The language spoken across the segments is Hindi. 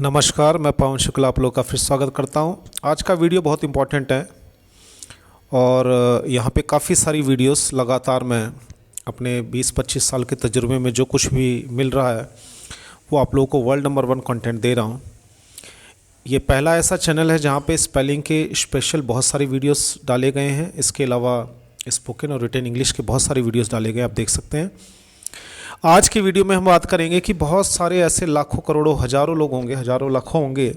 नमस्कार, मैं पवन शुक्ला आप लोग का फिर स्वागत करता हूं। आज का वीडियो बहुत इम्पोर्टेंट है और यहाँ पे काफ़ी सारी वीडियोस लगातार मैं अपने 20-25 साल के तजुर्बे में जो कुछ भी मिल रहा है वो आप लोगों को वर्ल्ड नंबर 1 कंटेंट दे रहा हूँ। ये पहला ऐसा चैनल है जहाँ पे स्पेलिंग के स्पेशल बहुत सारी वीडियोस डाले गए हैं। इसके अलावा स्पोकन और रिटन इंग्लिश के बहुत सारे वीडियोस डाले गए, आप देख सकते हैं। आज की वीडियो में हम बात करेंगे कि बहुत सारे ऐसे लाखों करोड़ों हज़ारों लोग होंगे, हज़ारों लाखों होंगे,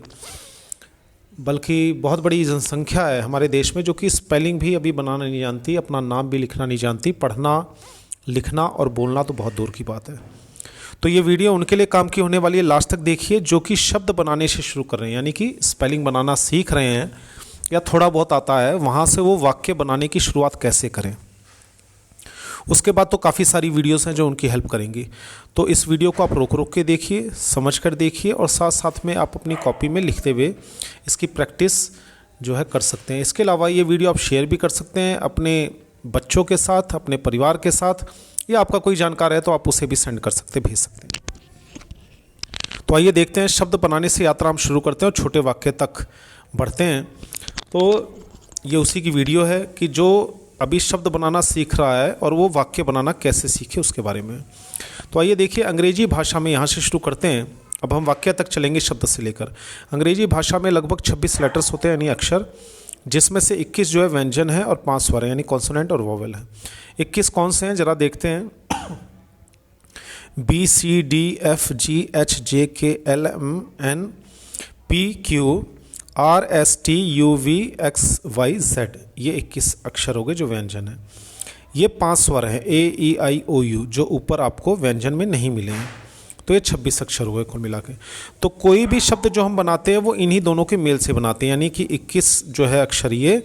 बल्कि बहुत बड़ी जनसंख्या है हमारे देश में जो कि स्पेलिंग भी अभी बनाना नहीं जानती, अपना नाम भी लिखना नहीं जानती, पढ़ना लिखना और बोलना तो बहुत दूर की बात है। तो ये वीडियो उनके लिए काम की होने वाली है, लास्ट तक देखिए, जो कि शब्द बनाने से शुरू कर रहे हैं, यानी कि स्पेलिंग बनाना सीख रहे हैं या थोड़ा बहुत आता है, वहाँ से वो वाक्य बनाने की शुरुआत कैसे करें। उसके बाद तो काफ़ी सारी वीडियोस हैं जो उनकी हेल्प करेंगी। तो इस वीडियो को आप रोक के देखिए, समझ कर देखिए और साथ साथ में आप अपनी कॉपी में लिखते हुए इसकी प्रैक्टिस जो है कर सकते हैं। इसके अलावा ये वीडियो आप शेयर भी कर सकते हैं अपने बच्चों के साथ, अपने परिवार के साथ, या आपका कोई जानकार है तो आप उसे भी सेंड कर सकते, भेज सकते हैं। तो आइए देखते हैं, शब्द बनाने से यात्रा हम शुरू करते हैं और छोटे वाक्य तक बढ़ते हैं। तो ये उसी की वीडियो है कि जो अभी शब्द बनाना सीख रहा है और वो वाक्य बनाना कैसे सीखे उसके बारे में। तो आइए देखिए, अंग्रेजी भाषा में यहाँ से शुरू करते हैं। अब हम वाक्य तक चलेंगे शब्द से लेकर। अंग्रेजी भाषा में लगभग 26 लेटर्स होते हैं, यानी अक्षर, जिसमें से 21 जो है व्यंजन है और 5 स्वर हैं, यानी कॉन्सोनेंट और वोवेल है। 21 कौन से हैं जरा देखते हैं। BCDFGHJKLMN PQ RSTUVXYZ, ये 21 अक्षर हो गए जो व्यंजन है। ये 5 स्वर हैं AEIOU, जो ऊपर आपको व्यंजन में नहीं मिले हैं। तो ये 26 अक्षर हो गए कुल मिला के। तो कोई भी शब्द जो हम बनाते हैं वो इन्हीं दोनों के मेल से बनाते हैं, यानी कि 21 जो है अक्षरीय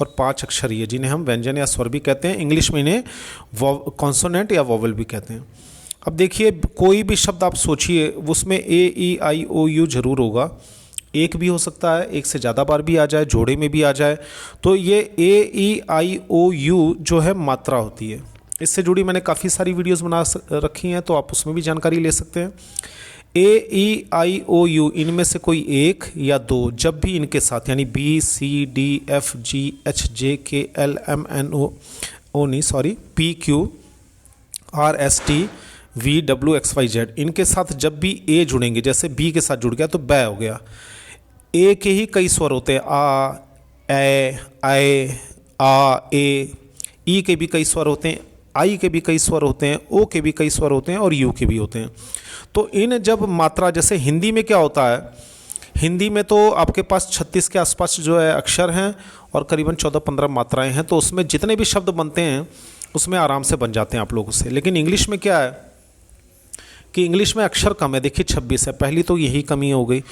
और 5 अक्षरीय, जिन्हें हम व्यंजन या स्वर भी कहते हैं। इंग्लिश में इन्हें कॉन्सोनेंट या वोवेल भी कहते हैं। अब देखिए, कोई भी शब्द आप सोचिए उसमें AEIOU जरूर होगा। एक भी हो सकता है, एक से ज़्यादा बार भी आ जाए, जोड़े में भी आ जाए। तो ये AEIOU जो है मात्रा होती है। इससे जुड़ी मैंने काफ़ी सारी वीडियोस बना रखी हैं, तो आप उसमें भी जानकारी ले सकते हैं। AEIOU इनमें से कोई एक या दो जब भी इनके साथ, यानी BCDFGHJKLMNO PQ RSTVWXYZ, इनके साथ जब भी ए जुड़ेंगे, जैसे बी के साथ जुड़ गया तो बै हो गया। ए के ही कई स्वर होते हैं, आ, ए, आए, आ, ए। ई के भी कई स्वर होते हैं, आई के भी कई स्वर होते हैं, ओ के भी कई स्वर होते हैं और यू के भी होते हैं। तो इन जब मात्रा, जैसे हिंदी में क्या होता है, हिंदी में तो आपके पास 36 के आसपास जो है अक्षर हैं और करीबन 14-15 मात्राएं हैं। तो उसमें जितने भी शब्द बनते हैं उसमें आराम से बन जाते हैं आप लोगों से। लेकिन इंग्लिश में क्या है कि इंग्लिश में अक्षर कम है। देखिए 26 है, पहली तो यही कमी हो गई।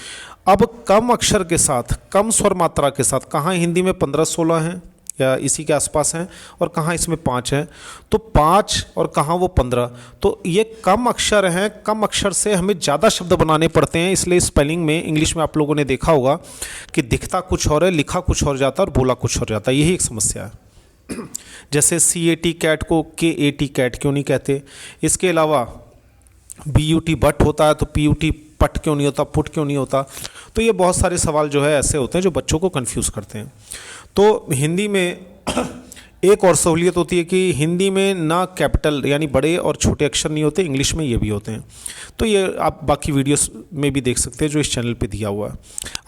अब कम अक्षर के साथ, कम स्वर मात्रा के साथ, कहाँ हिंदी में 15-16 हैं या इसी के आसपास हैं और कहाँ इसमें 5 हैं। तो 5 और कहाँ वो 15। तो ये कम अक्षर हैं, कम अक्षर से हमें ज़्यादा शब्द बनाने पड़ते हैं। इसलिए स्पेलिंग में इंग्लिश में आप लोगों ने देखा होगा कि दिखता कुछ और है, लिखा कुछ और जाता है और बोला कुछ और जाता है। यही एक समस्या है। जैसे CAT कैट को KAT कैट क्यों नहीं कहते। इसके अलावा BUT बट होता है तो PUT पट क्यों नहीं होता, पुट क्यों नहीं होता। तो ये बहुत सारे सवाल जो है ऐसे होते हैं जो बच्चों को कंफ्यूज करते हैं। तो हिंदी में एक और सहूलियत होती है कि हिंदी में ना कैपिटल यानी बड़े और छोटे अक्षर नहीं होते, इंग्लिश में ये भी होते हैं। तो ये आप बाकी वीडियोस में भी देख सकते हैं जो इस चैनल पे दिया हुआ है।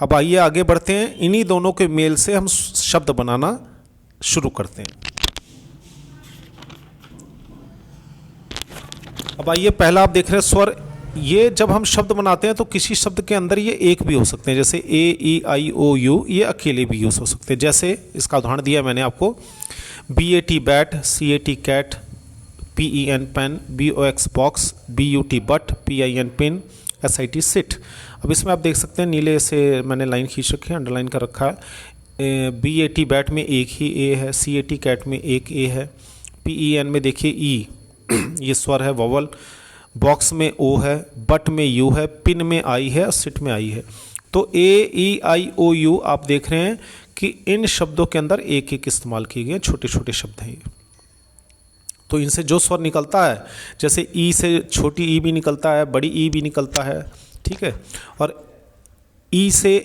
अब आइए आगे बढ़ते हैं, इन्हीं दोनों के मेल से हम शब्द बनाना शुरू करते हैं। अब आइए, पहला आप देख रहे हैं स्वर। ये जब हम शब्द बनाते हैं तो किसी शब्द के अंदर ये एक भी हो सकते हैं, जैसे AEIOU, ये अकेले भी यूज हो सकते हैं। जैसे इसका उदाहरण दिया मैंने आपको, BAT bat, CAT cat, PEN pen, BOX box, BUT but, PIN pin, SIT sit. अब इसमें आप देख सकते हैं नीले से मैंने लाइन खींच रखी है, अंडरलाइन कर रखा है। BAT बैट में एक ही ए है, CAT कैट में एक ए है, PEN में देखिए ई ये स्वर है वोवल, बॉक्स में ओ है, बट में यू है, पिन में आई है और सिट में आई है। तो AEIOU आप देख रहे हैं कि इन शब्दों के अंदर एक एक इस्तेमाल किए गए छोटे छोटे शब्द हैं ये। तो इनसे जो स्वर निकलता है, जैसे ई से छोटी ई भी निकलता है, बड़ी ई भी निकलता है, ठीक है। और ई से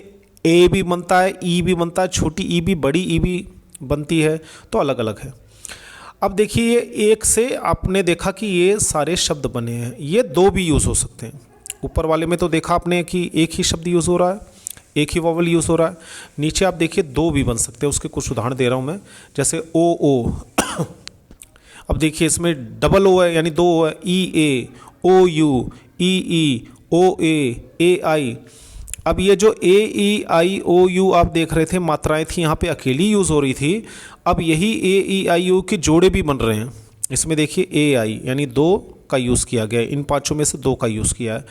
ए भी बनता है, ई भी बनता है, छोटी ई भी, बड़ी ई भी बनती है, तो अलग अलग है। अब देखिए ये एक से आपने देखा कि ये सारे शब्द बने हैं, ये दो भी यूज़ हो सकते हैं। ऊपर वाले में तो देखा आपने कि एक ही शब्द यूज़ हो रहा है, एक ही वॉवल यूज़ हो रहा है। नीचे आप देखिए दो भी बन सकते हैं, उसके कुछ उदाहरण दे रहा हूँ मैं, जैसे ओ ओ। अब देखिए इसमें डबल ओ है यानी दो ओ है, ई ए, ओ यू, ई ओ ए आई। अब ये जो ए ई आई ओ यू आप देख रहे थे मात्राएं थी, यहाँ पे अकेली यूज़ हो रही थी। अब यही ए ई आई यू के जोड़े भी बन रहे हैं। इसमें देखिए ए आई यानी दो का यूज़ किया गया है, इन पांचों में से दो का यूज़ किया है।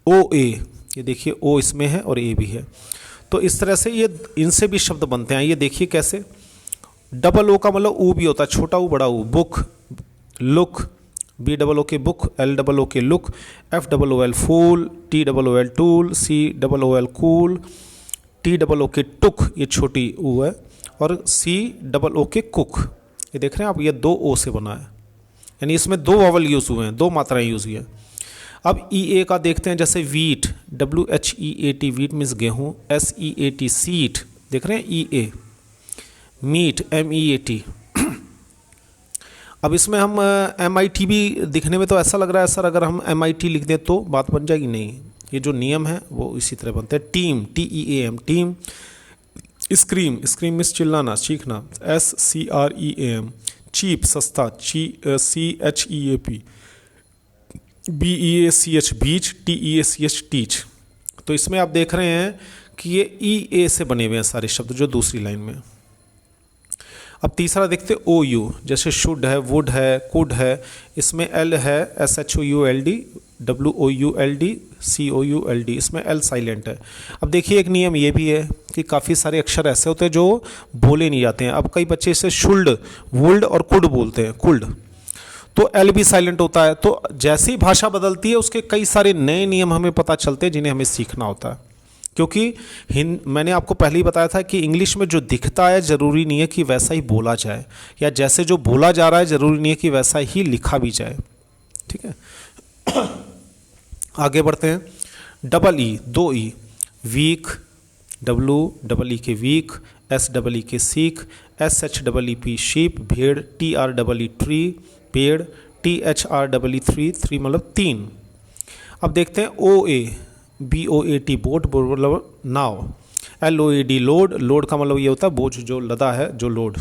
ओ ए, ये देखिए ओ इसमें है और ए भी है। तो इस तरह से ये इनसे भी शब्द बनते हैं। ये देखिए कैसे, डबल ओ का मतलब ऊ भी होता है, छोटा ऊ बड़ा ऊ, book, look, B double O K book, L double O K look, F double O L fool, T double O L tool, C double O L cool, T double O K took, ये छोटी ऊ है, और सी डबल ओ के कुक। ये देख रहे हैं आप, ये दो ओ से बना है, यानी इसमें दो वॉवल यूज़ हुए हैं, दो मात्राएं यूज़ हुई हैं। अब ई ए का देखते हैं, जैसे wheat, W H E A T, wheat means गेहूँ, S E A T seat, देख रहे हैं E A, meat, M E A T. अब इसमें हम एम आई टी भी दिखने में तो ऐसा लग रहा है, सर अगर हम एम आई टी लिख दें तो बात बन जाएगी, नहीं, ये जो नियम है वो इसी तरह बनते हैं। Team, T E A M, team. Scream, scream means चिल्लाना, चीखना, S C R E A M. Cheap, सस्ता, C H E A P, B E A C H, beach, T E A C H, teach. तो इसमें आप देख रहे हैं कि ये ई ए से बने हुए हैं सारे शब्द जो दूसरी लाइन में। अब तीसरा देखते ओ यू, जैसे शुड है, वुड है, कुड है, इसमें एल है, S H O U L D, W O U L D, C O U L D, इसमें एल साइलेंट है। अब देखिए एक नियम ये भी है कि काफ़ी सारे अक्षर ऐसे होते हैं जो बोले नहीं जाते हैं। अब कई बच्चे इसे शुल्ड, वुल्ड और कुड बोलते हैं, कुल्ड, तो एल भी साइलेंट होता है। तो जैसी भाषा बदलती है उसके कई सारे नए नियम हमें पता चलते हैं जिन्हें हमें सीखना होता है। क्योंकि मैंने आपको पहले ही बताया था कि इंग्लिश में जो दिखता है ज़रूरी नहीं है कि वैसा ही बोला जाए, या जैसे जो बोला जा रहा है ज़रूरी नहीं है कि वैसा ही लिखा भी जाए। ठीक है, आगे बढ़ते हैं। डबल ई, दो E, week, W double E K week, S double E K seek, S H double E P sheep, भेड़, T R double E tree, पेड़, T H R double E three, three मतलब तीन। अब देखते हैं O A, B O A T, boat, मतलब नाव, L O A D, load, load का मतलब ये होता है बोझ जो लदा है, जो लोड।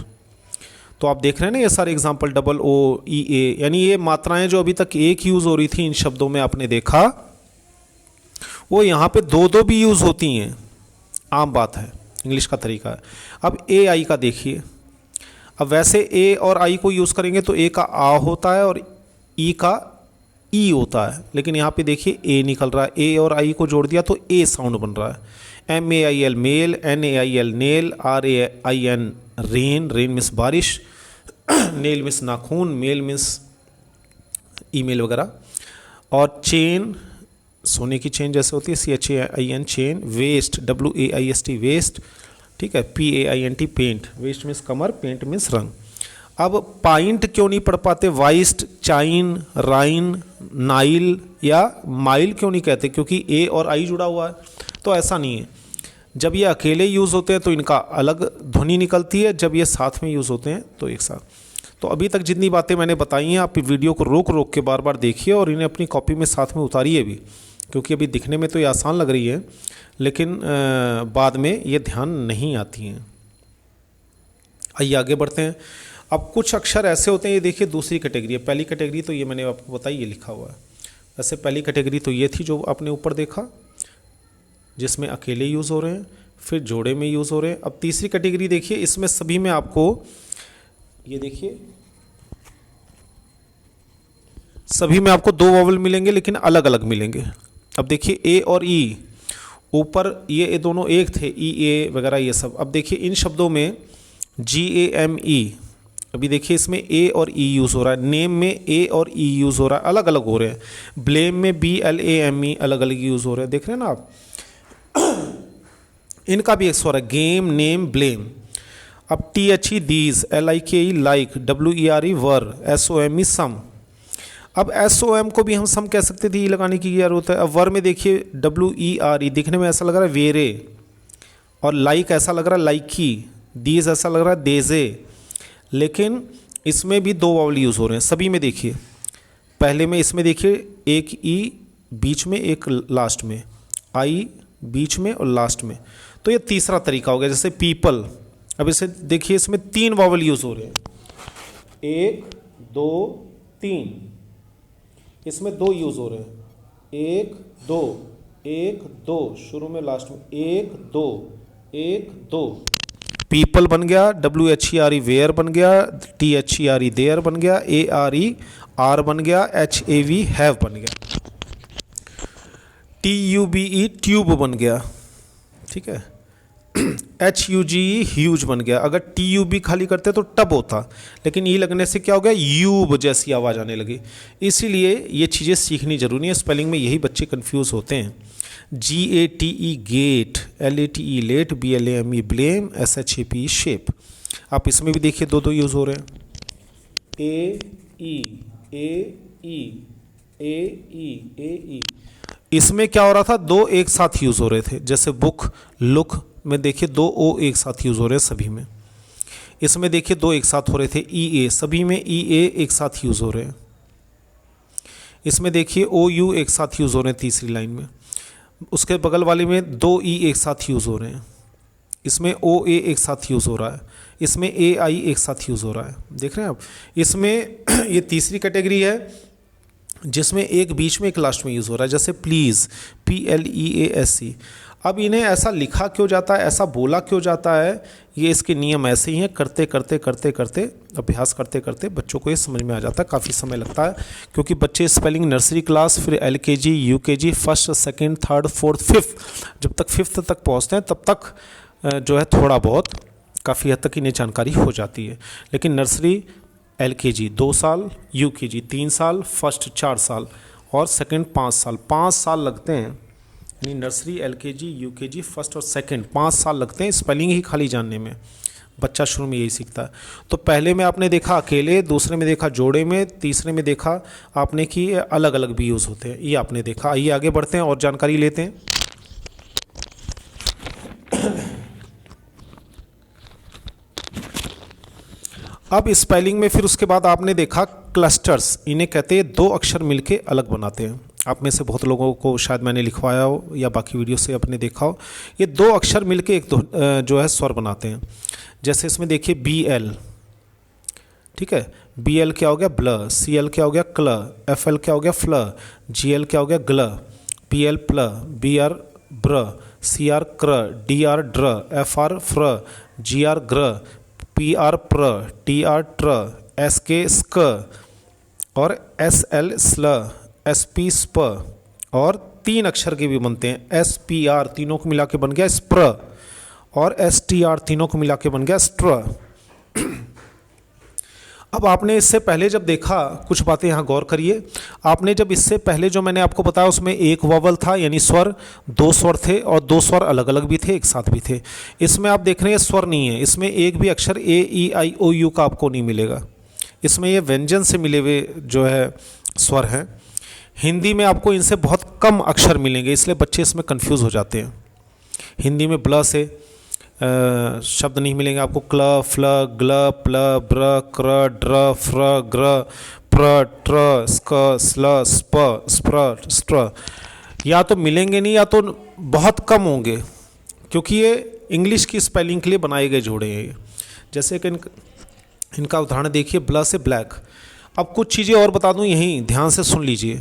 तो आप देख रहे हैं ना ये सारे एग्जांपल, डबल ओ ई ए, यानी ये मात्राएं जो अभी तक एक यूज़ हो रही थी इन शब्दों में आपने देखा, वो यहाँ पे दो दो भी यूज़ होती हैं, आम बात है, इंग्लिश का तरीका है। अब ए आई का देखिए, अब वैसे ए और आई को यूज़ करेंगे तो ए का आ होता है और ई का ई होता है, लेकिन यहाँ पे देखिए ए निकल रहा है, ए और आई को जोड़ दिया तो ए साउंड बन रहा है। M A I L mail, N A I L nail, R A I N rain, rain means बारिश, नेल मीन्स नाखून, मेल मीन्स ईमेल वगैरह, और चेन, सोने की चेन जैसे होती है, C H A I N chain, waist, W A I S T waist, ठीक है, P A I N T paint, waist means कमर, पेंट मीन्स रंग। अब पाइंट क्यों नहीं पढ़ पाते, वाइस्ट, चाइन, राइन, नाइल या माइल क्यों नहीं कहते, क्योंकि ए और आई जुड़ा हुआ है। तो ऐसा नहीं है, जब ये अकेले यूज़ होते हैं तो इनका अलग ध्वनि निकलती है, जब ये साथ में यूज़ होते हैं तो एक साथ। तो अभी तक जितनी बातें मैंने बताई हैं आप वीडियो को रोक रोक के बार बार देखिए और इन्हें अपनी कॉपी में साथ में उतारिए भी, क्योंकि अभी दिखने में तो ये आसान लग रही है लेकिन बाद में ये ध्यान नहीं आती हैं। आइए आगे बढ़ते हैं। अब कुछ अक्षर ऐसे होते हैं, ये देखिए दूसरी कैटेगरी है। पहली कैटेगरी तो ये मैंने आपको बताई, ये लिखा हुआ है। वैसे पहली कैटेगरी तो ये थी जो आपने ऊपर देखा, जिसमें अकेले यूज़ हो रहे हैं, फिर जोड़े में यूज़ हो रहे हैं। अब तीसरी कैटेगरी देखिए, इसमें सभी में आपको ये देखिए सभी में आपको दो वॉवल मिलेंगे लेकिन अलग अलग मिलेंगे। अब देखिए ए और ई, ऊपर ये दोनों एक थे, ई ए वगैरह ये सब। अब देखिए इन शब्दों में जी ए एम ई, अभी देखिए इसमें ए और ई यूज़ हो रहा है, नेम में ए और ई यूज़ हो रहा है, अलग अलग हो रहे हैं। ब्लेम में B L A M E अलग अलग यूज़ हो रहे हैं, देख रहे हैं ना आप। इनका भी एक स्वर है, गेम, नेम, ब्लेम। अब T H E these, L I K E like, W E R E were, S O M E some. अब SOM को भी हम सम कह सकते थे, ई लगाने की क्या जरूरत है। अब वर में देखिए WERE, दिखने में ऐसा लग रहा है वेरे, और लाइक ऐसा लग रहा है लाइकी, दीज ऐसा लग रहा है देजे, लेकिन इसमें भी 2 वावल यूज़ हो रहे हैं सभी में। देखिए पहले में इसमें देखिए एक ई बीच में एक लास्ट में, आई बीच में और लास्ट में, तो ये तीसरा तरीका हो गया। जैसे पीपल, अब इसे देखिए इसमें 3 वावल यूज़ हो रहे हैं, 1 2 3, इसमें 2 यूज़ हो रहे हैं, 1 2 1 2, शुरू में लास्ट में 1 2 1 2। पीपल बन गया, WHERE वेयर बन गया, THERE देयर बन गया, ARE आर बन गया, HAV हैव बन गया, TUBE ट्यूब बन गया, ठीक है, HUGE ह्यूज बन गया। अगर TUB खाली करते तो टब होता, लेकिन ये लगने से क्या हो गया, यूब जैसी आवाज़ आने लगी। इसीलिए ये चीज़ें सीखनी जरूरी है, स्पेलिंग में यही बच्चे कंफ्यूज होते हैं। GATE gate, LATE late, BLAME blame, SHAPE shape. आप इसमें भी देखिए 2 यूज़ हो रहे हैं, AE। इसमें क्या हो रहा था, 2 एक साथ यूज़ हो रहे थे, जैसे बुक लुक में देखिए 2 O एक साथ यूज़ हो रहे हैं सभी में। इसमें देखिए 2 एक साथ हो रहे थे, EA, सभी में EA एक साथ यूज़ हो रहे हैं। इसमें देखिए OU एक साथ यूज़ हो रहे हैं तीसरी लाइन में। उसके बगल वाले में 2 E एक साथ यूज़ हो रहे हैं। इसमें OA एक साथ यूज़ हो रहा है, इसमें AI एक साथ यूज़ हो रहा है। देख रहे हैं आप, इसमें ये तीसरी कैटेगरी है जिसमें एक बीच में एक लास्ट में यूज़ हो रहा है, जैसे प्लीज़, PLEASE। अब इन्हें ऐसा लिखा क्यों जाता है, ऐसा बोला क्यों जाता है, ये इसके नियम ऐसे ही हैं। करते करते करते करते अभ्यास करते करते बच्चों को ये समझ में आ जाता है। काफ़ी समय लगता है क्योंकि बच्चे स्पेलिंग नर्सरी क्लास, फिर LKG, UKG, first, second, third, fourth, fifth, जब तक फिफ्थ तक पहुंचते हैं तब तक जो है थोड़ा बहुत काफ़ी हद तक इन्हें जानकारी हो जाती है। लेकिन नर्सरी LKG 2 साल, UKG 3 साल, फर्स्ट 4 साल और सेकंड 5 साल, 5 साल लगते हैं। यानी नर्सरी, LKG, UKG, फर्स्ट और सेकंड 5 साल लगते हैं स्पेलिंग ही खाली जानने में। बच्चा शुरू में यही सीखता है। तो पहले में आपने देखा अकेले, दूसरे में देखा जोड़े में, तीसरे में देखा आपने कि अलग अलग भी यूज़ होते हैं, ये आपने देखा। आइए आगे बढ़ते हैं और जानकारी लेते हैं। अब स्पेलिंग में फिर उसके बाद आपने देखा क्लस्टर्स, इन्हें कहते हैं 2 अक्षर मिलके अलग बनाते हैं। आप में से बहुत लोगों को शायद मैंने लिखवाया हो या बाकी वीडियो से आपने देखा हो, ये 2 अक्षर मिलके एक जो है स्वर बनाते हैं। जैसे इसमें देखिए BL, ठीक है, BL क्या हो गया ब्ल, CL क्या हो गया क्ल, FL क्या हो गया फ्ल, GL क्या हो गया ग्ल, PL प्ल, BR ब्र, CR क्र, DR ड्र, FR फ्र, GR ग्र, PR प्र, TR ट्र, SK स्क और SL स्ल, SP स्प। और 3 अक्षर के भी बनते हैं, SPR तीनों को मिला के बन गया स्प्र और STR तीनों को मिला के बन गया स्ट्र। अब आपने इससे पहले जब देखा, कुछ बातें यहाँ गौर करिए। आपने जब इससे पहले जो मैंने आपको बताया उसमें एक वॉवल था, यानी स्वर, 2 स्वर थे और 2 स्वर अलग अलग भी थे, एक साथ भी थे। इसमें आप देख रहे हैं स्वर नहीं है, इसमें एक भी अक्षर AEIOU का आपको नहीं मिलेगा। इसमें ये व्यंजन से मिले हुए जो है स्वर हैं। हिंदी में आपको इनसे बहुत कम अक्षर मिलेंगे, इसलिए बच्चे इसमें कंफ्यूज हो जाते हैं। हिंदी में ब्ल से शब्द नहीं मिलेंगे आपको, क्ल, फ्ल, ग्ल, प्ल, ब्र, क्र, ड्र, फ्र, ग्र, प्र, ट्र, स्क, स्ल, स्प, स्प्र, स्ट्र। या तो मिलेंगे नहीं या तो बहुत कम होंगे, क्योंकि ये इंग्लिश की स्पेलिंग के लिए बनाए गए जोड़े हैं। जैसे कि इनका उदाहरण देखिए, ब्ल से ब्लैक। अब कुछ चीज़ें और बता दूं, यहीं ध्यान से सुन लीजिए।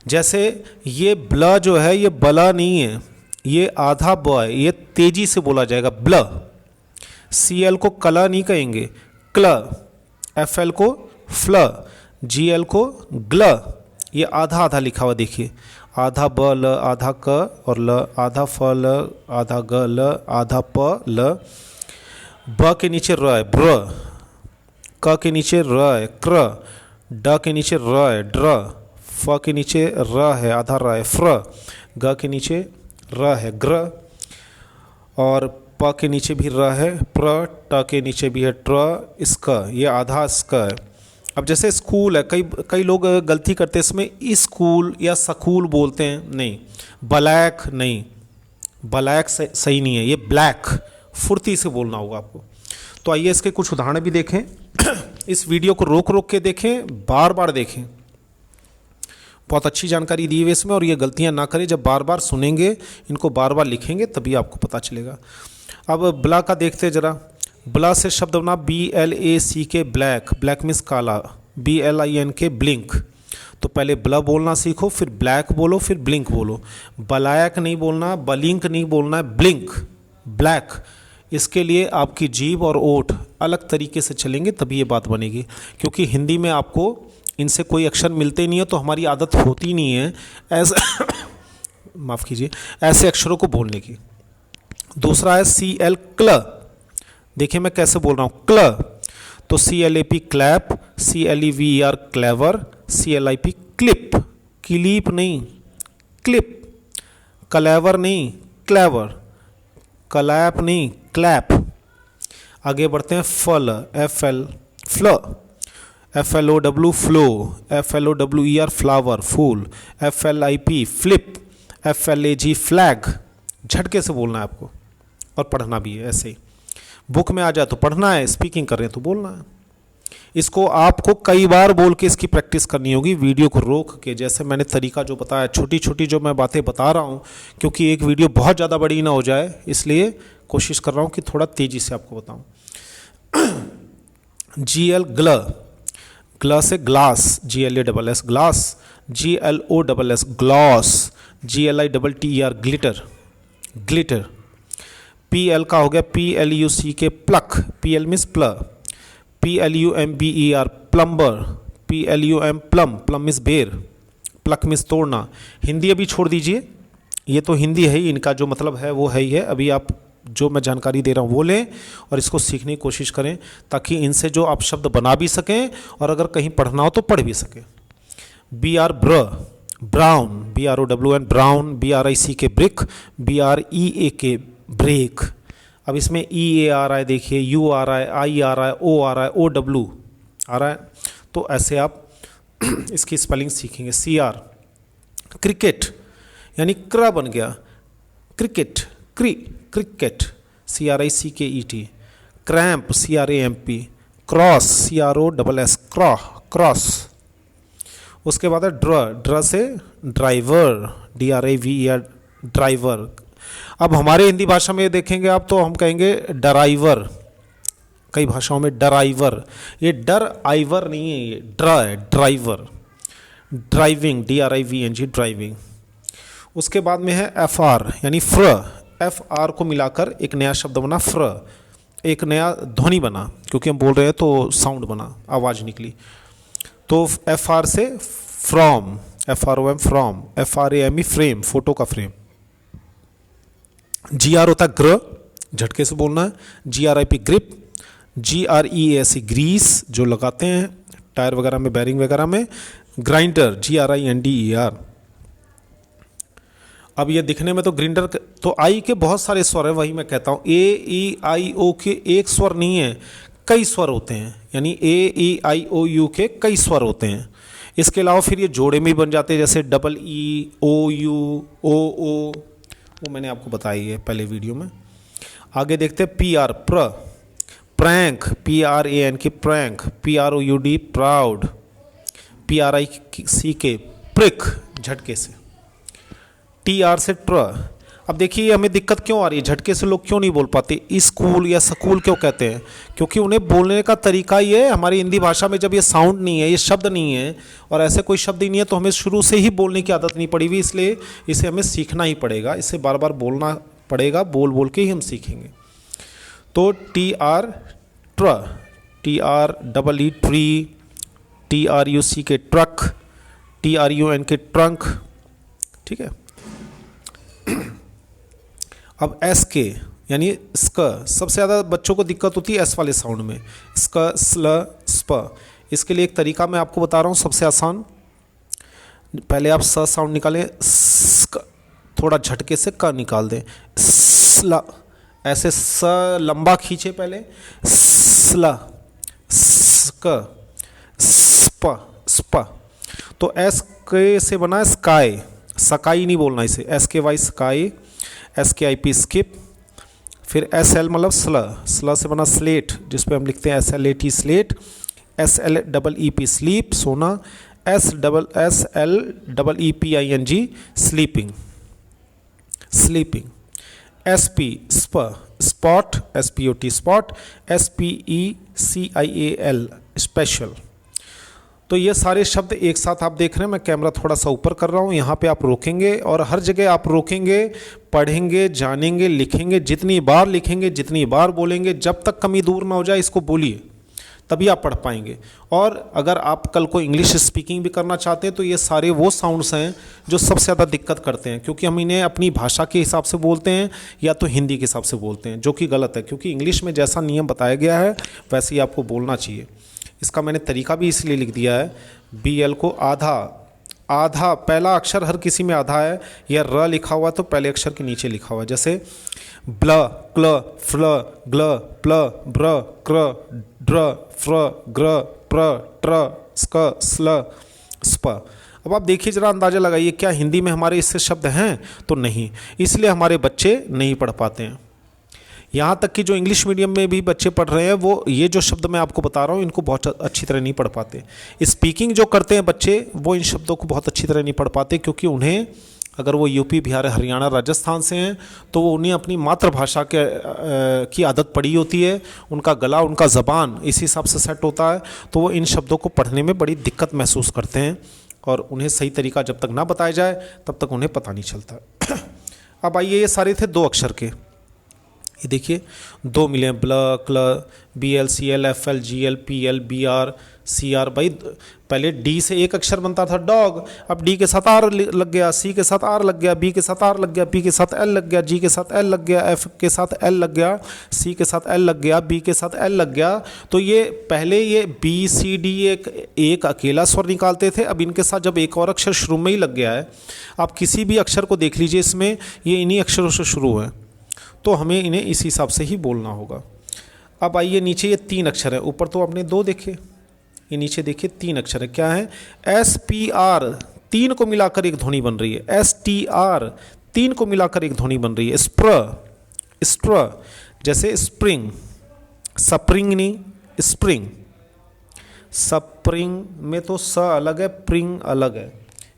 जैसे ये ब्ल जो है ये बला नहीं है, ये आधा ब है, ये तेजी से बोला जाएगा ब्ल। CL को कला नहीं कहेंगे, क्ल। FL को फ्ल, GL को ग्ल। ये आधा आधा लिखा हुआ देखिए, आधा ब ल, आधा क और ल, आधा फ ल, आधा ग ल, आधा प ल। ब के नीचे र है ब्र, क के नीचे र है क्र, ड के नीचे र है ड्र, फ के नीचे र है आधा र है फ्र, ग के नीचे र है ग्र और प के नीचे भी र है प्र, ट के नीचे भी है ट्र, स्क, ये आधा स्क है। अब जैसे स्कूल है, कई कई लोग गलती करते हैं इसमें, स्कूल या स्कूल बोलते हैं, नहीं। ब्लैक नहीं, ब्लैक सही नहीं है, ये ब्लैक, फुर्ती से बोलना होगा आपको। तो आइए इसके कुछ उदाहरण भी देखें। इस वीडियो को रोक रोक के देखें, बार बार देखें, बहुत अच्छी जानकारी दी हुई है इसमें, और ये गलतियां ना करें। जब बार बार सुनेंगे, इनको बार बार लिखेंगे, तभी आपको पता चलेगा। अब ब्ला का देखते हैं जरा। ब्ला से शब्द बना BLACK, ब्लैक, ब्लैक मीन्स काला। BLINK blink. तो पहले ब्ला बोलना सीखो, फिर ब्लैक बोलो, फिर ब्लिंक बोलो। ब्लैक नहीं बोलना, ब्लिंक नहीं बोलना है, ब्लिंक, ब्लैक। इसके लिए आपकी जीभ और ओठ अलग तरीके से चलेंगे, तभी ये बात बनेगी। क्योंकि हिंदी में आपको इनसे कोई अक्षर मिलते नहीं है, तो हमारी आदत होती नहीं है ऐसे माफ़ कीजिए, ऐसे अक्षरों को बोलने की। दूसरा है CL, क्ल। देखिए मैं कैसे बोल रहा हूँ, क्ल। तो CLAP clap, CLEVER clever, CLIP clip, clip नहीं क्लिप, क्लेवर नहीं क्लेवर, क्लैप नहीं क्लैप। आगे बढ़ते हैं, फल, FL फ्ल, FLOW फ्लो, FLOWER फ्लावर, फूल, FLIP फ्लिप, FLAG फ्लैग। झटके से बोलना है आपको, और पढ़ना भी है ऐसे ही। बुक में आ जाए तो पढ़ना है, स्पीकिंग कर रहे हैं तो बोलना है। इसको आपको कई बार बोल के इसकी प्रैक्टिस करनी होगी, वीडियो को रोक के। जैसे मैंने तरीका जो बताया, छोटी छोटी जो मैं बातें बता रहा हूँ, क्योंकि एक वीडियो बहुत ज़्यादा बड़ी ना हो जाए, इसलिए कोशिश कर रहा हूँ कि थोड़ा तेज़ी से आपको बताऊँ। GL, ग्ल, ग्ल से glass, GLASS glass, GLOSS gloss, GLITTER glitter, glitter. PL का हो गया PLUCK प्लक, PL मीन्स प्ल, PLUMBER plumber, PLUM plum, plum means बेर, प्लक मीन्स तोड़ना। हिंदी अभी छोड़ दीजिए, ये तो हिंदी है ही, इनका जो मतलब है वो है ही है। अभी आप जो मैं जानकारी दे रहा हूँ वो लें और इसको सीखने की कोशिश करें, ताकि इनसे जो आप शब्द बना भी सकें, और अगर कहीं पढ़ना हो तो पढ़ भी सकें। BR, ब्र, brown, BROWN brown, BRICK brick, BREAK break. अब इसमें EA आ रहा है, देखिए U आ रहा है, I आ रहा है, O आ रहा है, OW आ रहा है, तो ऐसे आप इसकी स्पेलिंग सीखेंगे। CR, क्रिकेट, यानी क्र बन गया, cricket, cricket, CRICKET। Cramp, CRAMP। Cross, CROSS cross. उसके बाद है ड्र से ड्राइवर, DRIVER ड्राइवर। अब हमारे हिंदी भाषा में देखेंगे आप तो हम कहेंगे डराइवर, कई भाषाओं में डराइवर। ये डर आइवर नहीं है, ये ड्र है, ड्राइवर। Driving, DRIVNG driving. उसके बाद में है FR, यानी फ्र, FR को मिलाकर एक नया शब्द बना, फ्र, एक नया ध्वनि बना, क्योंकि हम बोल रहे हैं तो साउंड बना, आवाज़ निकली। तो FR से from, FROM from, FRAME frame, photo का फ्रेम। GR होता है ग्र, झटके से बोलना है। GRIP ग्रिप, GREAS ग्रीस, जो लगाते हैं टायर वगैरह में, बैरिंग वगैरह में। Grinder, GRINDER। अब ये दिखने में तो ग्राइंडर, तो आई के बहुत सारे स्वर हैं, वही मैं कहता हूँ। AEIO के एक स्वर नहीं है, कई स्वर होते हैं, यानी AEIOU के कई स्वर होते हैं। इसके अलावा फिर ये जोड़े में ही बन जाते हैं, जैसे EEOU OO, वो मैंने आपको बताई है पहले वीडियो में। आगे देखते हैं PR, prank, PRANK prank, PROUD proud, PRICK prick, झटके से। TR से ट्र। अब देखिए हमें दिक्कत क्यों आ रही है, झटके से लोग क्यों नहीं बोल पाते, स्कूल या स्कूल क्यों कहते हैं? क्योंकि उन्हें बोलने का तरीका ये है, हमारी हिंदी भाषा में जब ये साउंड नहीं है, ये शब्द नहीं है, और ऐसे कोई शब्द ही नहीं है, तो हमें शुरू से ही बोलने की आदत नहीं पड़ी हुई, इसलिए इसे हमें सीखना ही पड़ेगा, इसे बार बार बोलना पड़ेगा, बोल बोल के ही हम सीखेंगे। तो TR ट्र, TREE tree, TRUCK truck, TRUNK trunk, ठीक है। अब एस के यानी स्क, सबसे ज़्यादा बच्चों को दिक्कत होती है एस वाले साउंड में, स्क, स्ल, स्प। इसके लिए एक तरीका मैं आपको बता रहा हूँ, सबसे आसान। पहले आप स साउंड निकालें, स्क, थोड़ा झटके से क निकाल दें, स्ल, ऐसे स लंबा खींचे पहले, स्ल, स्क, स्प स्प। तो एस के से बना है स्काई, स्काई नहीं बोलना इसे, एस के वाई स्काई, एस के आई पी स्किप, फिर एस एल मतलब स्ल, स्ल से बना स्लेट जिसपे हम लिखते हैं S L A T slate, S L double E P sleep सोना, S L double E P I N G sleeping sleeping, S P स्प spot, S P O T spot, S P E C I A L special. तो ये सारे शब्द एक साथ आप देख रहे हैं, मैं कैमरा थोड़ा सा ऊपर कर रहा हूँ, यहाँ पे आप रोकेंगे और हर जगह आप रोकेंगे, पढ़ेंगे, जानेंगे, लिखेंगे, जितनी बार लिखेंगे, जितनी बार बोलेंगे, जब तक कमी दूर ना हो जाए इसको बोलिए, तभी आप पढ़ पाएंगे। और अगर आप कल को इंग्लिश स्पीकिंग भी करना चाहते हैं तो ये सारे वो साउंड्स हैं जो सबसे ज़्यादा दिक्कत करते हैं, क्योंकि हम इन्हें अपनी भाषा के हिसाब से बोलते हैं या तो हिंदी के हिसाब से बोलते हैं, जो कि गलत है, क्योंकि इंग्लिश में जैसा नियम बताया गया है वैसे ही आपको बोलना चाहिए। इसका मैंने तरीका भी इसलिए लिख दिया है, बी एल को आधा, आधा पहला अक्षर हर किसी में आधा है, या र लिखा हुआ तो पहले अक्षर के नीचे लिखा हुआ, जैसे ब्ल, क्ल, फ्ल, ग्ल, प्ल, ब्र, क्र, ड्र, फ्र, ग्र, प्र, ट्र, स्क, स्ल, स्प। अब आप देखिए जरा, अंदाज़ा लगाइए, क्या हिंदी में हमारे इससे शब्द हैं? तो नहीं, इसलिए हमारे बच्चे नहीं पढ़ पाते हैं। यहाँ तक कि जो इंग्लिश मीडियम में भी बच्चे पढ़ रहे हैं वो ये जो शब्द मैं आपको बता रहा हूँ इनको बहुत अच्छी तरह नहीं पढ़ पाते। स्पीकिंग जो करते हैं बच्चे वो इन शब्दों को बहुत अच्छी तरह नहीं पढ़ पाते, क्योंकि उन्हें, अगर वो यूपी, बिहार, हरियाणा, राजस्थान से हैं तो वो उन्हें अपनी मातृभाषा की आदत पड़ी होती है, उनका गला, उनका ज़बान इसी हिसाब से सेट होता है, तो वो इन शब्दों को पढ़ने में बड़ी दिक्कत महसूस करते हैं और उन्हें सही तरीका जब तक ना बताया जाए तब तक उन्हें पता नहीं चलता। अब आइए, ये सारे थे 2 अक्षर के, ये देखिए 2 मिले हैं, ब्ल, क्ल, B L, C L, F L, G L, P L, B R, C R. भाई पहले डी से एक अक्षर बनता था डॉग, अब डी के साथ आर लग गया, सी के साथ आर लग गया, बी के साथ आर लग गया, पी के साथ एल लग गया, जी के साथ एल लग गया, एफ के साथ एल लग गया, सी के साथ एल लग गया, बी के साथ एल लग गया। तो ये पहले ये बी सी डी एक अकेला स्वर निकालते थे, अब इनके साथ जब एक और अक्षर शुरू में ही लग गया है, आप किसी भी अक्षर को देख लीजिए, इसमें ये इन्हीं अक्षरों से शुरू है, तो हमें इन्हें इस हिसाब से ही बोलना होगा। अब आइए नीचे, ये 3 अक्षर है, ऊपर तो आपने 2 देखे, ये नीचे देखिए 3 अक्षर है, क्या है? एस पी आर, 3 को मिलाकर एक ध्वनि बन रही है, एस टी आर, 3 को मिलाकर एक ध्वनि बन रही है, स्प्र, स्ट्र, जैसे स्प्रिंग, स्प्रिंग नहीं, स्प्रिंग, स्प्रिंग में तो स अलग है, प्रिंग अलग है,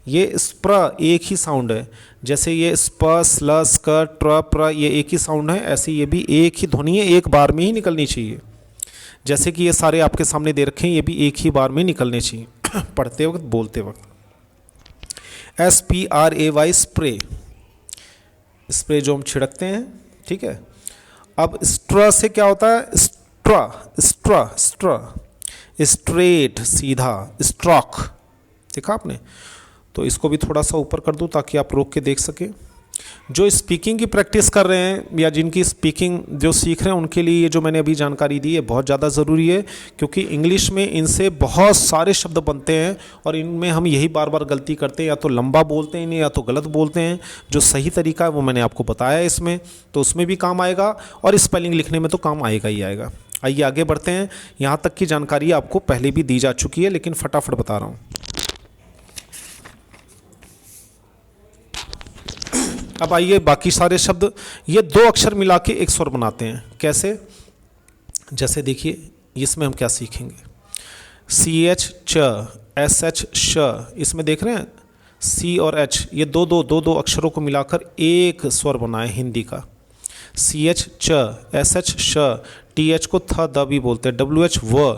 ये स्प्र एक ही साउंड है, जैसे ये स्प, स्ल, स्क, ट्र, प्र, ये एक ही साउंड है, ऐसे ये भी एक ही ध्वनि है, एक बार में ही निकलनी चाहिए। जैसे कि ये सारे आपके सामने दे रखे हैं, ये भी एक ही बार में निकलने चाहिए पढ़ते वक्त, बोलते वक्त। S P R A Y, spray, spray जो हम छिड़कते हैं, ठीक है। अब स्ट्र से क्या होता है? स्ट्र, स्ट्र, स्ट्र, स्ट्रेट, सीधा, स्ट्रोक, देखा आपने? तो इसको भी थोड़ा सा ऊपर कर दूं ताकि आप रोक के देख सकें। जो स्पीकिंग की प्रैक्टिस कर रहे हैं या जिनकी स्पीकिंग जो सीख रहे हैं उनके लिए ये जो मैंने अभी जानकारी दी है बहुत ज़्यादा ज़रूरी है, क्योंकि इंग्लिश में इनसे बहुत सारे शब्द बनते हैं और इनमें हम यही बार बार गलती करते हैं, या तो लंबा बोलते हैं इन्हें या तो गलत बोलते हैं। जो सही तरीका है वो मैंने आपको बताया है इसमें, तो उसमें भी काम आएगा और स्पेलिंग लिखने में तो काम आएगा ही आएगा। आइए आगे बढ़ते हैं। यहाँ तक की जानकारी आपको पहले भी दी जा चुकी है, लेकिन फटाफट बता रहा हूँ। अब आइए बाकी सारे शब्द, ये 2 अक्षर मिला के एक स्वर बनाते हैं, कैसे? जैसे देखिए इसमें हम क्या सीखेंगे, सी एच च, एस एच श, इसमें देख रहे हैं सी और एच, ये दो अक्षरों को मिलाकर एक स्वर बना है हिंदी का। सी एच च, एस एच श, टी एच को थ द भी बोलते हैं, डब्ल्यू एच व,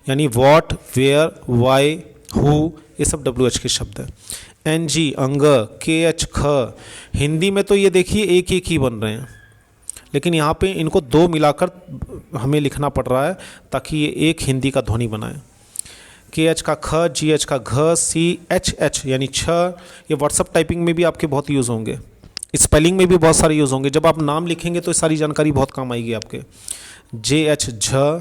यानी वॉट, वेयर, वाई, हु, ये सब डब्ल्यू एच के शब्द हैं। एन जी अंग, के एच ख, हिंदी में तो ये देखिए एक एक ही बन रहे हैं, लेकिन यहाँ पे इनको 2 मिलाकर हमें लिखना पड़ रहा है ताकि ये एक हिंदी का ध्वनि बनाए। के एच का ख, जी एच का घ, सी एच एच यानी छ, ये व्हाट्सअप टाइपिंग में भी आपके बहुत यूज़ होंगे, स्पेलिंग में भी बहुत सारे यूज़ होंगे। जब आप नाम लिखेंगे तो सारी जानकारी बहुत काम आएगी आपके। जे एच झ,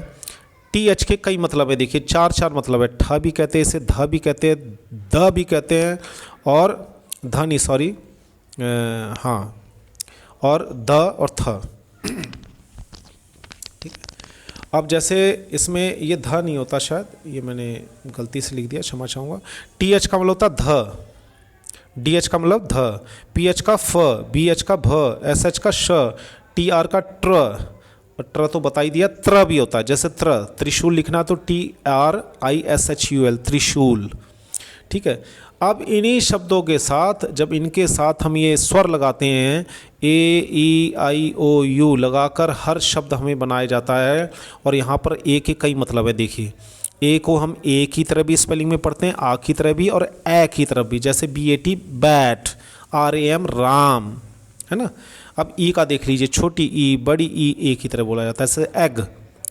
टी एच के कई मतलब है, देखिए 4 मतलब है, ठ भी कहते हैं इसे, ध भी कहते हैं, द भी कहते हैं, और ध नहीं सॉरी हाँ, और द और थ, ठीक है। अब जैसे इसमें ये ध नहीं होता, शायद ये मैंने गलती से लिख दिया, क्षमा चाहूँगा। टी एच का मतलब होता ध, डी एच का मतलब ध, पी एच का फ, बी एच का भ, एस एच का श, टी आर का ट्र, और ट्र तो बता ही दिया, त्र भी होता है। जैसे त्रिशूल लिखना तो T R I S H U L, त्रिशूल। ठीक है। अब इन्हीं शब्दों के साथ जब इनके साथ हम ये स्वर लगाते हैं, ए ई आई ओ यू लगाकर हर शब्द हमें बनाया जाता है। और यहाँ पर ए के कई मतलब है। देखिए, ए को हम ए की तरह भी स्पेलिंग में पढ़ते हैं, आ की तरह भी, और ए की तरफ भी। जैसे B A T bat, R A M ram, है ना। अब ई का देख लीजिए, छोटी ई, बड़ी ई ए की तरह बोला जाता है। जैसे एग,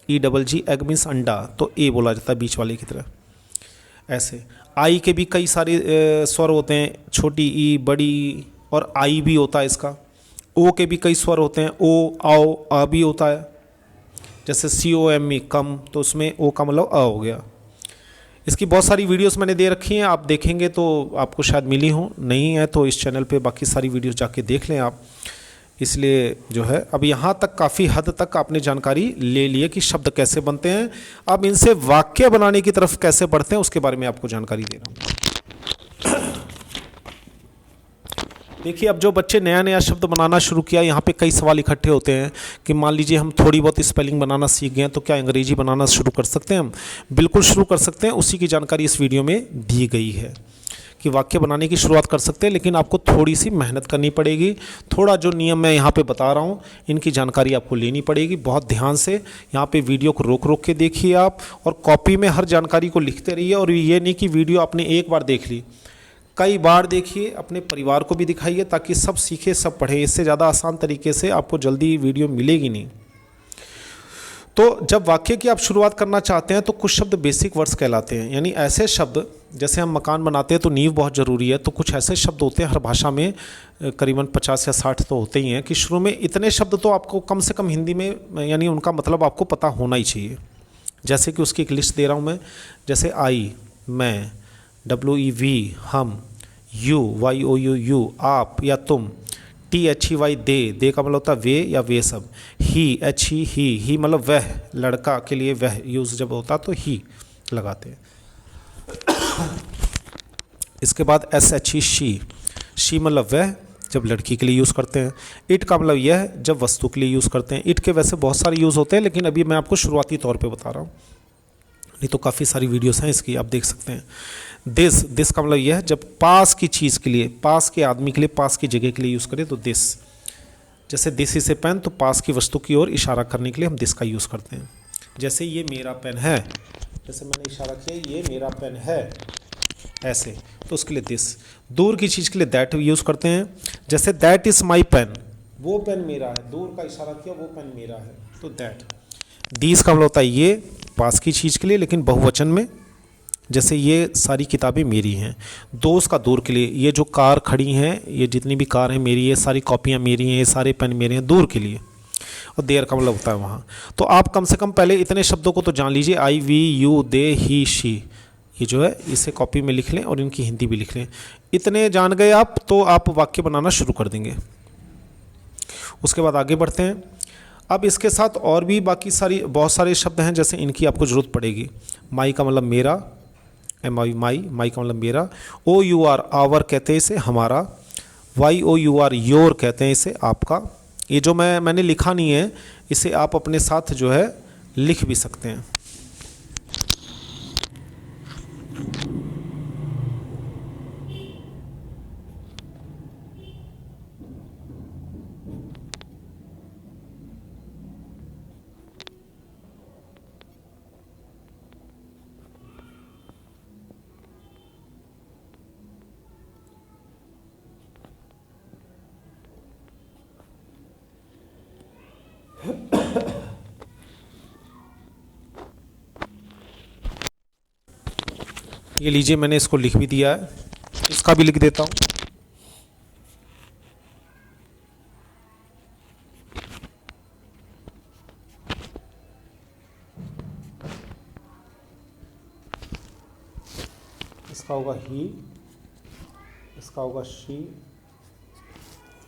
ई डबल जी, एग मीन्स अंडा, तो ए बोला जाता है बीच वाले की तरह। ऐसे आई के भी कई सारे स्वर होते हैं, छोटी ई, बड़ी, और आई भी होता है इसका। ओ के भी कई स्वर होते हैं, ओ, आओ, आ भी होता है। जैसे सी ओ एम ई, कम, तो उसमें ओ का मतलब अ हो गया। इसकी बहुत सारी वीडियोस मैंने दे रखी हैं, आप देखेंगे तो आपको शायद मिली हो, नहीं है तो इस चैनल पे बाकी सारी वीडियोस जाके देख लें आप। इसलिए जो है अब यहाँ तक काफ़ी हद तक आपने जानकारी ले ली है कि शब्द कैसे बनते हैं। अब इनसे वाक्य बनाने की तरफ कैसे बढ़ते हैं उसके बारे में आपको जानकारी दे रहा हूँ। देखिए, अब जो बच्चे नया नया शब्द बनाना शुरू किया, यहाँ पे कई सवाल इकट्ठे होते हैं कि मान लीजिए हम थोड़ी बहुत स्पेलिंग बनाना सीख गए तो क्या अंग्रेजी बनाना शुरू कर सकते हैं हम? बिल्कुल शुरू कर सकते हैं। उसी की जानकारी इस वीडियो में दी गई है कि वाक्य बनाने की शुरुआत कर सकते हैं, लेकिन आपको थोड़ी सी मेहनत करनी पड़ेगी। थोड़ा जो नियम मैं यहाँ पे बता रहा हूँ, इनकी जानकारी आपको लेनी पड़ेगी बहुत ध्यान से। यहाँ पे वीडियो को रोक रोक के देखिए आप, और कॉपी में हर जानकारी को लिखते रहिए। और ये नहीं कि वीडियो आपने एक बार देख ली, कई बार देखिए, अपने परिवार को भी दिखाइए ताकि सब सीखे, सब पढ़े। इससे ज़्यादा आसान तरीके से आपको जल्दी वीडियो मिलेगी नहीं। तो जब वाक्य की आप शुरुआत करना चाहते हैं तो कुछ शब्द बेसिक वर्ड्स कहलाते हैं, यानी ऐसे शब्द, जैसे हम मकान बनाते हैं तो नींव बहुत ज़रूरी है, तो कुछ ऐसे शब्द होते हैं हर भाषा में, करीबन 50 या 60 तो होते ही हैं, कि शुरू में इतने शब्द तो आपको कम से कम हिंदी में, यानी उनका मतलब आपको पता होना ही चाहिए। जैसे कि उसकी एक लिस्ट दे रहा हूँ मैं। जैसे आई, मैं, डब्ल्यू ई वी, हम, you, Y O U, you, आप या तुम, T H E Y, they का मतलब होता है वे या वे सब, ही, एच ही मतलब वह, लड़का के लिए वह यूज़ जब होता तो ही लगाते हैं। इसके बाद एस एच ई, शी मतलब वह, जब लड़की के लिए यूज़ करते हैं। इट का मतलब यह, जब वस्तु के लिए यूज़ करते हैं। इट के वैसे बहुत सारे यूज़ होते हैं, लेकिन अभी मैं आपको शुरुआती तौर पे बता रहा हूँ, नहीं तो काफ़ी सारी वीडियोस हैं इसकी, आप देख सकते हैं। दिस का मतलब यह है, जब पास की चीज़ के लिए, पास के आदमी के लिए, पास की जगह के लिए यूज़ करें तो दिस। जैसे दिस इज ए पेन, तो पास की वस्तु की ओर इशारा करने के लिए हम दिस का यूज़ करते हैं। जैसे ये मेरा पेन है, जैसे मैंने इशारा किया ये मेरा पेन है, ऐसे, तो उसके लिए दिस। दूर की चीज़ के लिए दैट यूज़ करते हैं। जैसे दैट इज़ माई पेन, वो पेन मेरा है, दूर का इशारा किया वो पेन मेरा है, तो दैट। दीस का मतलब होता है ये, पास की चीज़ के लिए लेकिन बहुवचन में। जैसे ये सारी किताबें मेरी हैं। दोस्त का दूर के लिए, ये जो कार खड़ी हैं, ये जितनी भी कार हैं मेरी, ये सारी कॉपियाँ मेरी हैं, ये सारे पेन मेरे हैं, दूर के लिए। और देर का मतलब होता है वहाँ। तो आप कम से कम पहले इतने शब्दों को तो जान लीजिए, I, we, you, they, he, she, ये जो है इसे कॉपी में लिख लें और इनकी हिंदी भी लिख लें। इतने जान गए आप तो आप वाक्य बनाना शुरू कर देंगे। उसके बाद आगे बढ़ते हैं। अब इसके साथ और भी बाकी बहुत सारे शब्द हैं, जैसे इनकी आपको ज़रूरत पड़ेगी। माई का मतलब मेरा, एम आई, माई का मतलब मेरा। ओ यू आर, आवर कहते हैं इसे, हमारा। Y O U R, your कहते हैं इसे, आपका। ये जो मैंने लिखा नहीं है, इसे आप अपने साथ जो है लिख भी सकते हैं। ये लीजिए, मैंने इसको लिख भी दिया है, इसका भी लिख देता हूँ। इसका होगा ही, इसका होगा शी,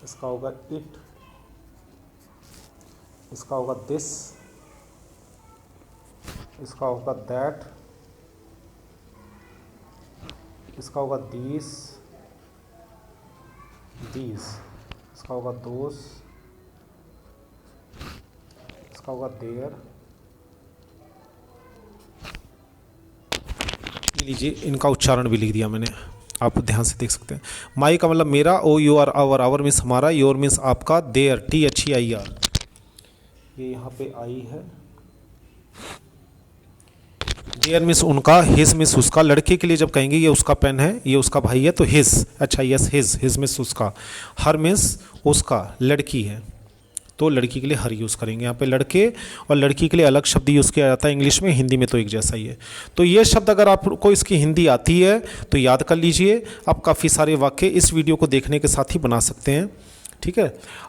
इसका होगा इट, इसका होगा दिस, इसका होगा दैट, इसका होगा दीस, इसका होगा दोस, इसका होगा देयर। लीजिए इनका उच्चारण भी लिख दिया मैंने, आप ध्यान से देख सकते हैं। माई का मतलब मेरा, O U R our, our means हमारा, योर मीन्स आपका, देयर THEIR, ये यहाँ पे आई है। देयर मीन्स उनका, हिज मीन्स उसका, लड़के के लिए जब कहेंगे ये उसका पेन है, ये उसका भाई है तो हिज, अच्छा यस हिज मीन्स उसका। हर मीन्स उसका, लड़की है तो लड़की के लिए हर यूज़ करेंगे। यहाँ पे लड़के और लड़की के लिए अलग शब्द यूज़ किया जाता है इंग्लिश में, हिंदी में तो एक जैसा ही है। तो ये शब्द अगर आपको इसकी हिंदी आती है तो याद कर लीजिए, आप काफ़ी सारे वाक्य इस वीडियो को देखने के साथ ही बना सकते हैं, ठीक है।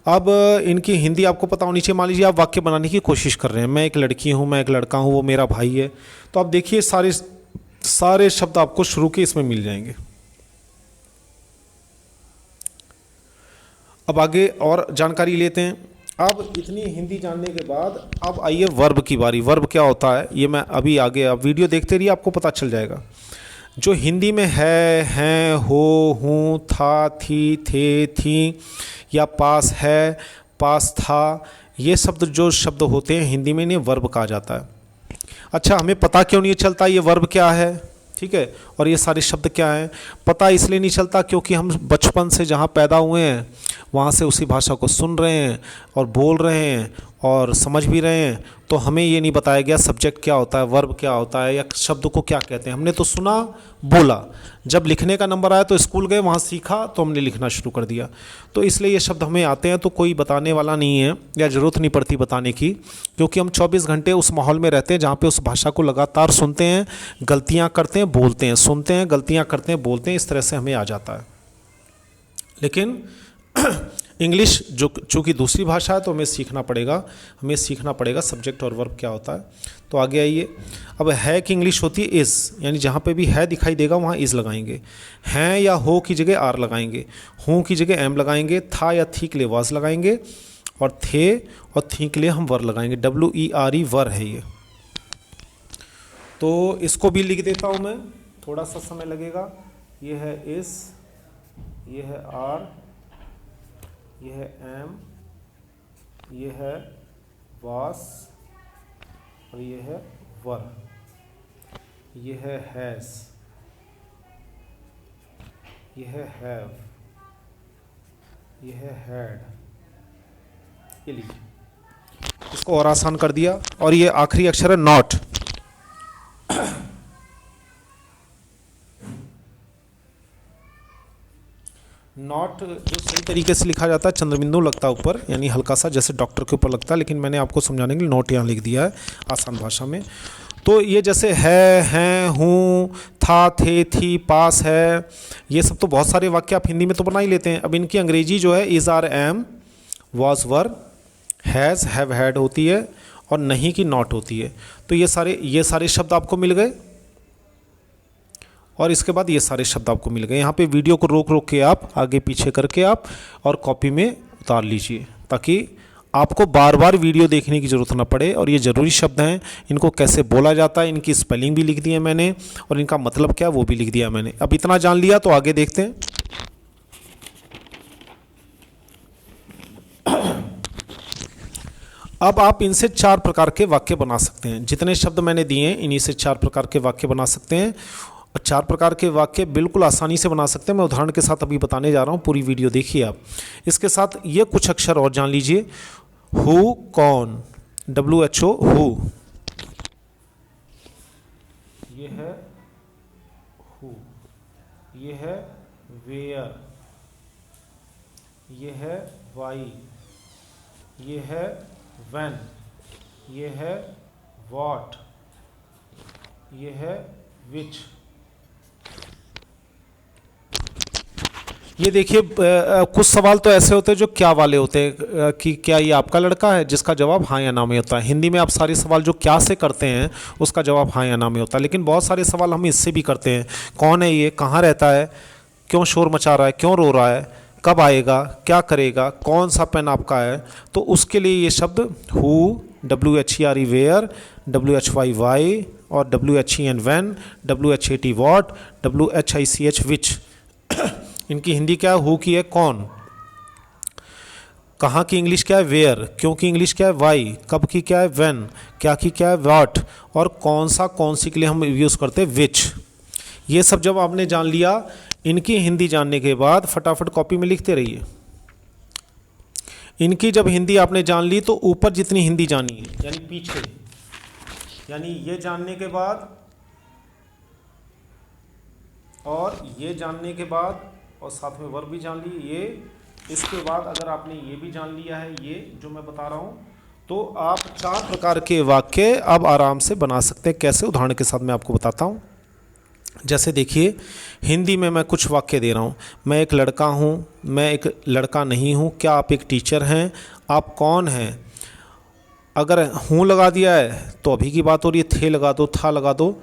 अब इनकी हिंदी आपको पता होनी चाहिए। मान लीजिए आप वाक्य बनाने की कोशिश कर रहे हैं, मैं एक लड़की हूँ, मैं एक लड़का हूँ, वो मेरा भाई है, तो आप देखिए सारे शब्द आपको शुरू के इसमें मिल जाएंगे। अब आगे और जानकारी लेते हैं। अब इतनी हिंदी जानने के बाद अब आइए वर्ब की बारी। वर्ब क्या होता है ये मैं अभी आगे, आप वीडियो देखते रहिए, आपको पता चल जाएगा। जो हिंदी में है, हैं, हो, हूँ, था, थी, थे, थी, या पास है, पास था, ये शब्द जो शब्द होते हैं हिंदी में इन्हें वर्ब कहा जाता है। अच्छा, हमें पता क्यों नहीं चलता ये वर्ब क्या है, ठीक है, और ये सारे शब्द क्या हैं? पता इसलिए नहीं चलता क्योंकि हम बचपन से जहाँ पैदा हुए हैं वहाँ से उसी भाषा को सुन रहे हैं और बोल रहे हैं और समझ भी रहे हैं, तो हमें ये नहीं बताया गया सब्जेक्ट क्या होता है, वर्ब क्या होता है, या शब्द को क्या कहते हैं। हमने तो सुना, बोला, जब लिखने का नंबर आया तो स्कूल गए, वहाँ सीखा तो हमने लिखना शुरू कर दिया। तो इसलिए ये शब्द हमें आते हैं तो कोई बताने वाला नहीं है या ज़रूरत नहीं पड़ती बताने की, क्योंकि हम 24 घंटे उस माहौल में रहते हैं जहाँ पे उस भाषा को लगातार सुनते हैं, गलतियाँ करते हैं, बोलते हैं, सुनते हैं, गलतियाँ करते हैं, बोलते हैं, इस तरह से हमें आ जाता है। लेकिन इंग्लिश जो चूँकि दूसरी भाषा है तो हमें सीखना पड़ेगा सब्जेक्ट और वर्ब क्या होता है। तो आगे आइए। अब है की इंग्लिश होती है इज़, यानी जहाँ पे भी है दिखाई देगा वहाँ इज़ लगाएंगे। हैं या हो की जगह आर लगाएंगे, हूँ की जगह एम लगाएंगे, था या थी के लिए वाज लगाएंगे, और थे और थी के लिए हम वर लगाएंगे, WERE वर है ये। तो इसको भी लिख देता हूँ मैं, थोड़ा सा समय लगेगा। ये है इज़, ये है आर, ये है एम, ये है वास, और ये है वर, ये है हैज़, ये है हैव, ये है हैड। ये लीजिए, इसको और आसान कर दिया। और ये आखिरी अक्षर है नॉट। नॉट जो सही तरीके से लिखा जाता है, चंद्रबिंदु लगता है ऊपर, यानी हल्का सा जैसे डॉक्टर के ऊपर लगता है, लेकिन मैंने आपको समझाने के लिए नोट यहाँ लिख दिया है आसान भाषा में। तो ये जैसे है, हैं, हूँ, था, थे, थी, पास है, ये सब तो बहुत सारे वाक्य आप हिंदी में तो बना ही लेते हैं। अब इनकी अंग्रेजी जो है is, are, am, was, were, has, have, had होती है, और नहीं की नॉट होती है। तो ये सारे शब्द आपको मिल गए, और इसके बाद ये सारे शब्द आपको मिल गए। यहाँ पे वीडियो को रोक रोक के आप आगे पीछे करके आप और कॉपी में उतार लीजिए, ताकि आपको बार बार वीडियो देखने की ज़रूरत ना पड़े। और ये ज़रूरी शब्द हैं, इनको कैसे बोला जाता है, इनकी स्पेलिंग भी लिख दी है मैंने, और इनका मतलब क्या है वो भी लिख दिया मैंने। अब इतना जान लिया तो आगे देखते हैं। अब आप इनसे 4 प्रकार के वाक्य बना सकते हैं। जितने शब्द मैंने दिए हैं इन्हीं से 4 प्रकार के वाक्य बना सकते हैं, और 4 प्रकार के वाक्य बिल्कुल आसानी से बना सकते हैं। मैं उदाहरण के साथ अभी बताने जा रहा हूँ, पूरी वीडियो देखिए आप। इसके साथ ये कुछ अक्षर और जान लीजिए। हु, कौन, WHO, हु, ये है हु, ये है वेयर, ये है वाई, ये है व्हेन, ये है व्हाट, ये है विच। ये देखिए कुछ सवाल तो ऐसे होते हैं जो क्या वाले होते हैं, कि क्या ये आपका लड़का है, जिसका जवाब हाँ या ना में होता है। हिंदी में आप सारे सवाल जो क्या से करते हैं उसका जवाब हाँ या ना में होता है। लेकिन बहुत सारे सवाल हम इससे भी करते हैं, कौन है ये, कहाँ रहता है, क्यों शोर मचा रहा है, क्यों रो रहा है, कब आएगा, क्या करेगा, कौन सा पेन आपका है। तो उसके लिए ये शब्द who, WHERE where, WHY why और WHEN when, WHAT what, WHICH which. इनकी हिंदी क्या है? हु की है कौन, कहाँ की इंग्लिश क्या है वेयर, क्यों की इंग्लिश क्या है वाई, कब की क्या है व्हेन, क्या की क्या है व्हाट, और कौन सा कौन सी के लिए हम यूज़ करते हैं विच। ये सब जब आपने जान लिया, इनकी हिंदी जानने के बाद फटाफट कॉपी में लिखते रहिए। इनकी जब हिंदी आपने जान ली तो ऊपर जितनी हिंदी जानी है यानी पीछे, यानी ये जानने के बाद और ये जानने के बाद और साथ में वर्ब भी जान ली, ये इसके बाद अगर आपने ये भी जान लिया है, ये जो मैं बता रहा हूँ, तो आप 4 प्रकार के वाक्य अब आराम से बना सकते हैं। कैसे? उदाहरण के साथ मैं आपको बताता हूँ। जैसे देखिए, हिंदी में मैं कुछ वाक्य दे रहा हूँ। मैं एक लड़का हूँ, मैं एक लड़का नहीं हूँ, क्या आप एक टीचर हैं, आप कौन हैं। अगर हूँ लगा दिया है तो अभी की बात हो रही है, थे लगा दो, था लगा दो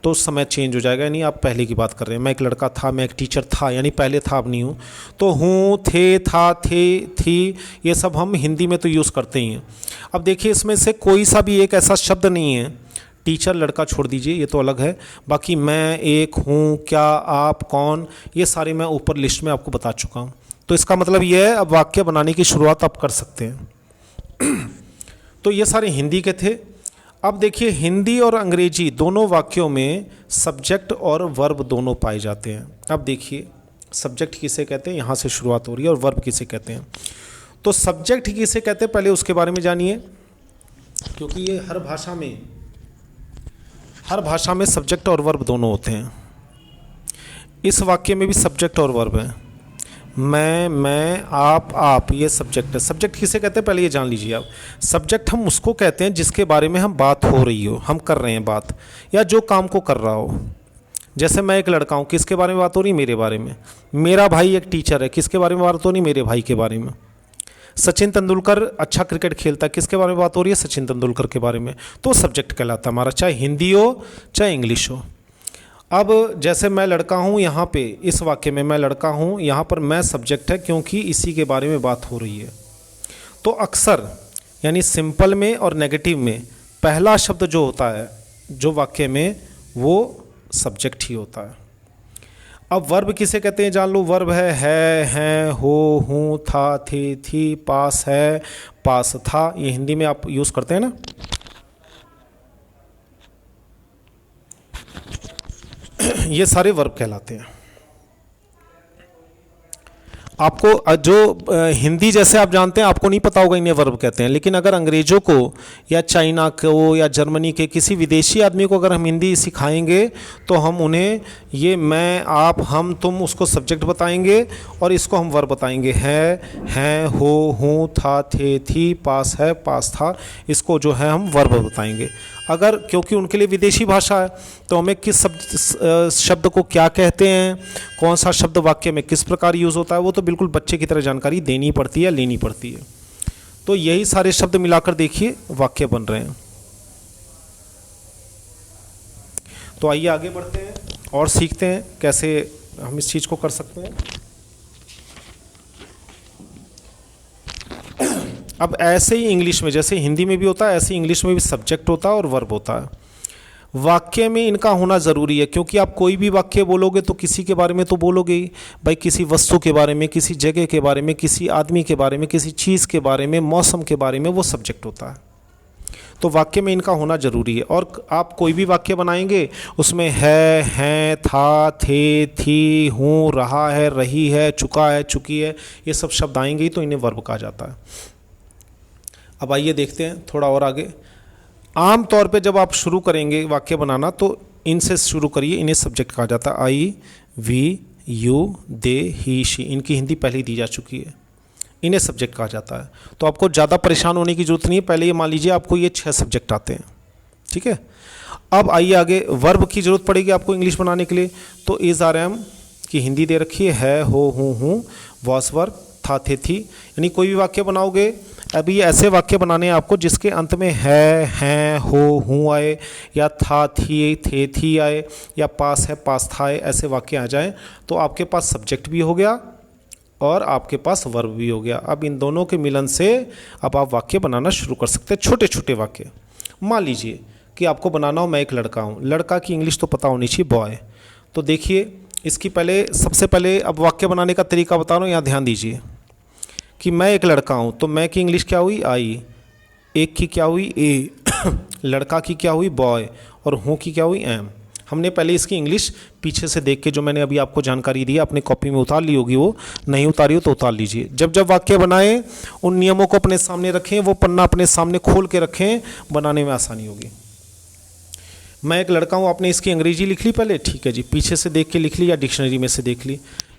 तो समय चेंज हो जाएगा, यानी आप पहले की बात कर रहे हैं। मैं एक लड़का था, मैं एक टीचर था, यानी पहले था अब नहीं हूँ। तो हूँ, थे, था, थे, थी, ये सब हम हिंदी में तो यूज़ करते ही हैं। अब देखिए, इसमें से कोई सा भी एक ऐसा शब्द नहीं है, टीचर लड़का छोड़ दीजिए, ये तो अलग है। बाकी मैं, एक, हूँ, क्या, आप, कौन, ये सारे मैं ऊपर लिस्ट में आपको बता चुका हूँ। तो इसका मतलब ये है, अब वाक्य बनाने की शुरुआत आप कर सकते हैं। तो ये सारे हिंदी के थे। अब देखिए, हिंदी और अंग्रेजी दोनों वाक्यों में सब्जेक्ट और वर्ब दोनों पाए जाते हैं। अब देखिए, सब्जेक्ट किसे कहते हैं, यहाँ से शुरुआत हो रही है, और वर्ब किसे कहते हैं। तो सब्जेक्ट किसे कहते हैं, पहले उसके बारे में जानिए, क्योंकि ये हर भाषा में सब्जेक्ट और वर्ब दोनों होते हैं। इस वाक्य में भी सब्जेक्ट और वर्ब है। मैं, आप, ये सब्जेक्ट है। सब्जेक्ट किसे कहते हैं, पहले ये जान लीजिए आप। सब्जेक्ट हम उसको कहते हैं जिसके बारे में हम बात हो रही हो, हम कर रहे हैं बात, या जो काम को कर रहा हो। जैसे मैं एक लड़का हूँ, किसके बारे में बात हो रही है, मेरे बारे में। मेरा भाई एक टीचर है, किसके बारे में बात हो रही है, मेरे भाई के बारे में। सचिन तेंदुलकर अच्छा क्रिकेट खेलता है, किसके बारे में बात हो रही है, सचिन तेंदुलकर के बारे में। तो सब्जेक्ट कहलाता है हमारा, चाहे हिंदी हो चाहे इंग्लिश हो। अब जैसे मैं लड़का हूँ, यहाँ पे इस वाक्य में मैं लड़का हूँ, यहाँ पर मैं सब्जेक्ट है, क्योंकि इसी के बारे में बात हो रही है। तो अक्सर यानी सिंपल में और नेगेटिव में पहला शब्द जो होता है जो वाक्य में, वो सब्जेक्ट ही होता है। अब वर्ब किसे कहते हैं जान लो। वर्ब है, हैं, हो, हूँ, था, थे, थी, पास है, पास था, ये हिंदी में आप यूज़ करते हैं ना। ये सारे वर्ब कहलाते हैं। आपको जो हिंदी जैसे आप जानते हैं, आपको नहीं पता होगा इन्हें वर्ब कहते हैं, लेकिन अगर अंग्रेज़ों को या चाइना को या जर्मनी के किसी विदेशी आदमी को अगर हम हिंदी सिखाएंगे तो हम उन्हें ये मैं, आप, हम, तुम उसको सब्जेक्ट बताएंगे और इसको हम वर्ब बताएंगे। है, हैं, हो, हूँ, था, थे, थी, पास है, पास था, इसको जो है हम वर्ब बताएंगे। अगर क्योंकि उनके लिए विदेशी भाषा है तो हमें किस शब्द को क्या कहते हैं, कौन सा शब्द वाक्य में किस प्रकार यूज़ होता है, वो तो बिल्कुल बच्चे की तरह जानकारी देनी पड़ती है, लेनी पड़ती है। तो यही सारे शब्द मिलाकर देखिए वाक्य बन रहे हैं। तो आइए आगे बढ़ते हैं और सीखते हैं कैसे हम इस चीज़ को कर सकते हैं। अब ऐसे ही इंग्लिश में, जैसे हिंदी में भी होता है, ऐसे इंग्लिश में भी सब्जेक्ट होता है और वर्ब होता है। वाक्य में इनका होना ज़रूरी है, क्योंकि आप कोई भी वाक्य बोलोगे तो किसी के बारे में तो बोलोगे ही भाई, किसी वस्तु के बारे में, किसी जगह के बारे में, किसी आदमी के बारे में, किसी चीज़ के बारे में, मौसम के बारे में, वो सब्जेक्ट होता है। तो वाक्य में इनका होना ज़रूरी है। और आप कोई भी वाक्य बनाएंगे उसमें है, हैं, था, थे, थी, हूँ, रहा है, रही है, चुका है, चुकी है, ये सब शब्द आएंगे ही, तो इन्हें वर्ब कहा जाता है। अब आइए देखते हैं थोड़ा और आगे। आम तौर पे जब आप शुरू करेंगे वाक्य बनाना तो इनसे शुरू करिए, इन्हें सब्जेक्ट कहा जाता है। I, we, you, they, he, she, इनकी हिंदी पहले ही दी जा चुकी है, इन्हें सब्जेक्ट कहा जाता है। तो आपको ज़्यादा परेशान होने की जरूरत नहीं है। पहले ये मान लीजिए आपको ये 6 सब्जेक्ट आते हैं, ठीक है। अब आइए आगे, वर्ब की ज़रूरत पड़ेगी आपको इंग्लिश बनाने के लिए। तो इज़, आर, एम की हिंदी दे रखी है, हो, हूँ, वॉज, वर्ब, था, थे, थी, यानी कोई भी वाक्य बनाओगे। अभी ऐसे वाक्य बनाने हैं आपको जिसके अंत में है, हैं, हो, हूँ आए, या था, थी, थे, थी आए, या पास है, पास था आए, ऐसे वाक्य आ जाए तो आपके पास सब्जेक्ट भी हो गया और आपके पास वर्ब भी हो गया। अब इन दोनों के मिलन से अब आप वाक्य बनाना शुरू कर सकते हैं, छोटे छोटे वाक्य। मान लीजिए कि आपको बनाना हो मैं एक लड़का हूँ, लड़का की इंग्लिश तो पता होनी चाहिए, बॉय। तो देखिए इसकी सबसे पहले अब वाक्य बनाने का तरीका बता रहा हूँ, यहाँ ध्यान दीजिए कि मैं एक लड़का हूँ, तो मैं की इंग्लिश क्या हुई, आई। एक की क्या हुई, ए। लड़का की क्या हुई, बॉय। और हूँ की क्या हुई, एम। हमने पहले इसकी इंग्लिश पीछे से देख के, जो मैंने अभी आपको जानकारी दी अपने कॉपी में उतार ली होगी, वो नहीं उतारी हो तो उतार लीजिए। जब जब वाक्य बनाएं उन नियमों को अपने सामने रखें, वो पन्ना अपने सामने खोल के रखें, बनाने में आसानी होगी। मैं एक लड़का हूँ, आपने इसकी अंग्रेजी लिख ली पहले, ठीक है जी, पीछे से देख के लिख ली या डिक्शनरी में से देख ली।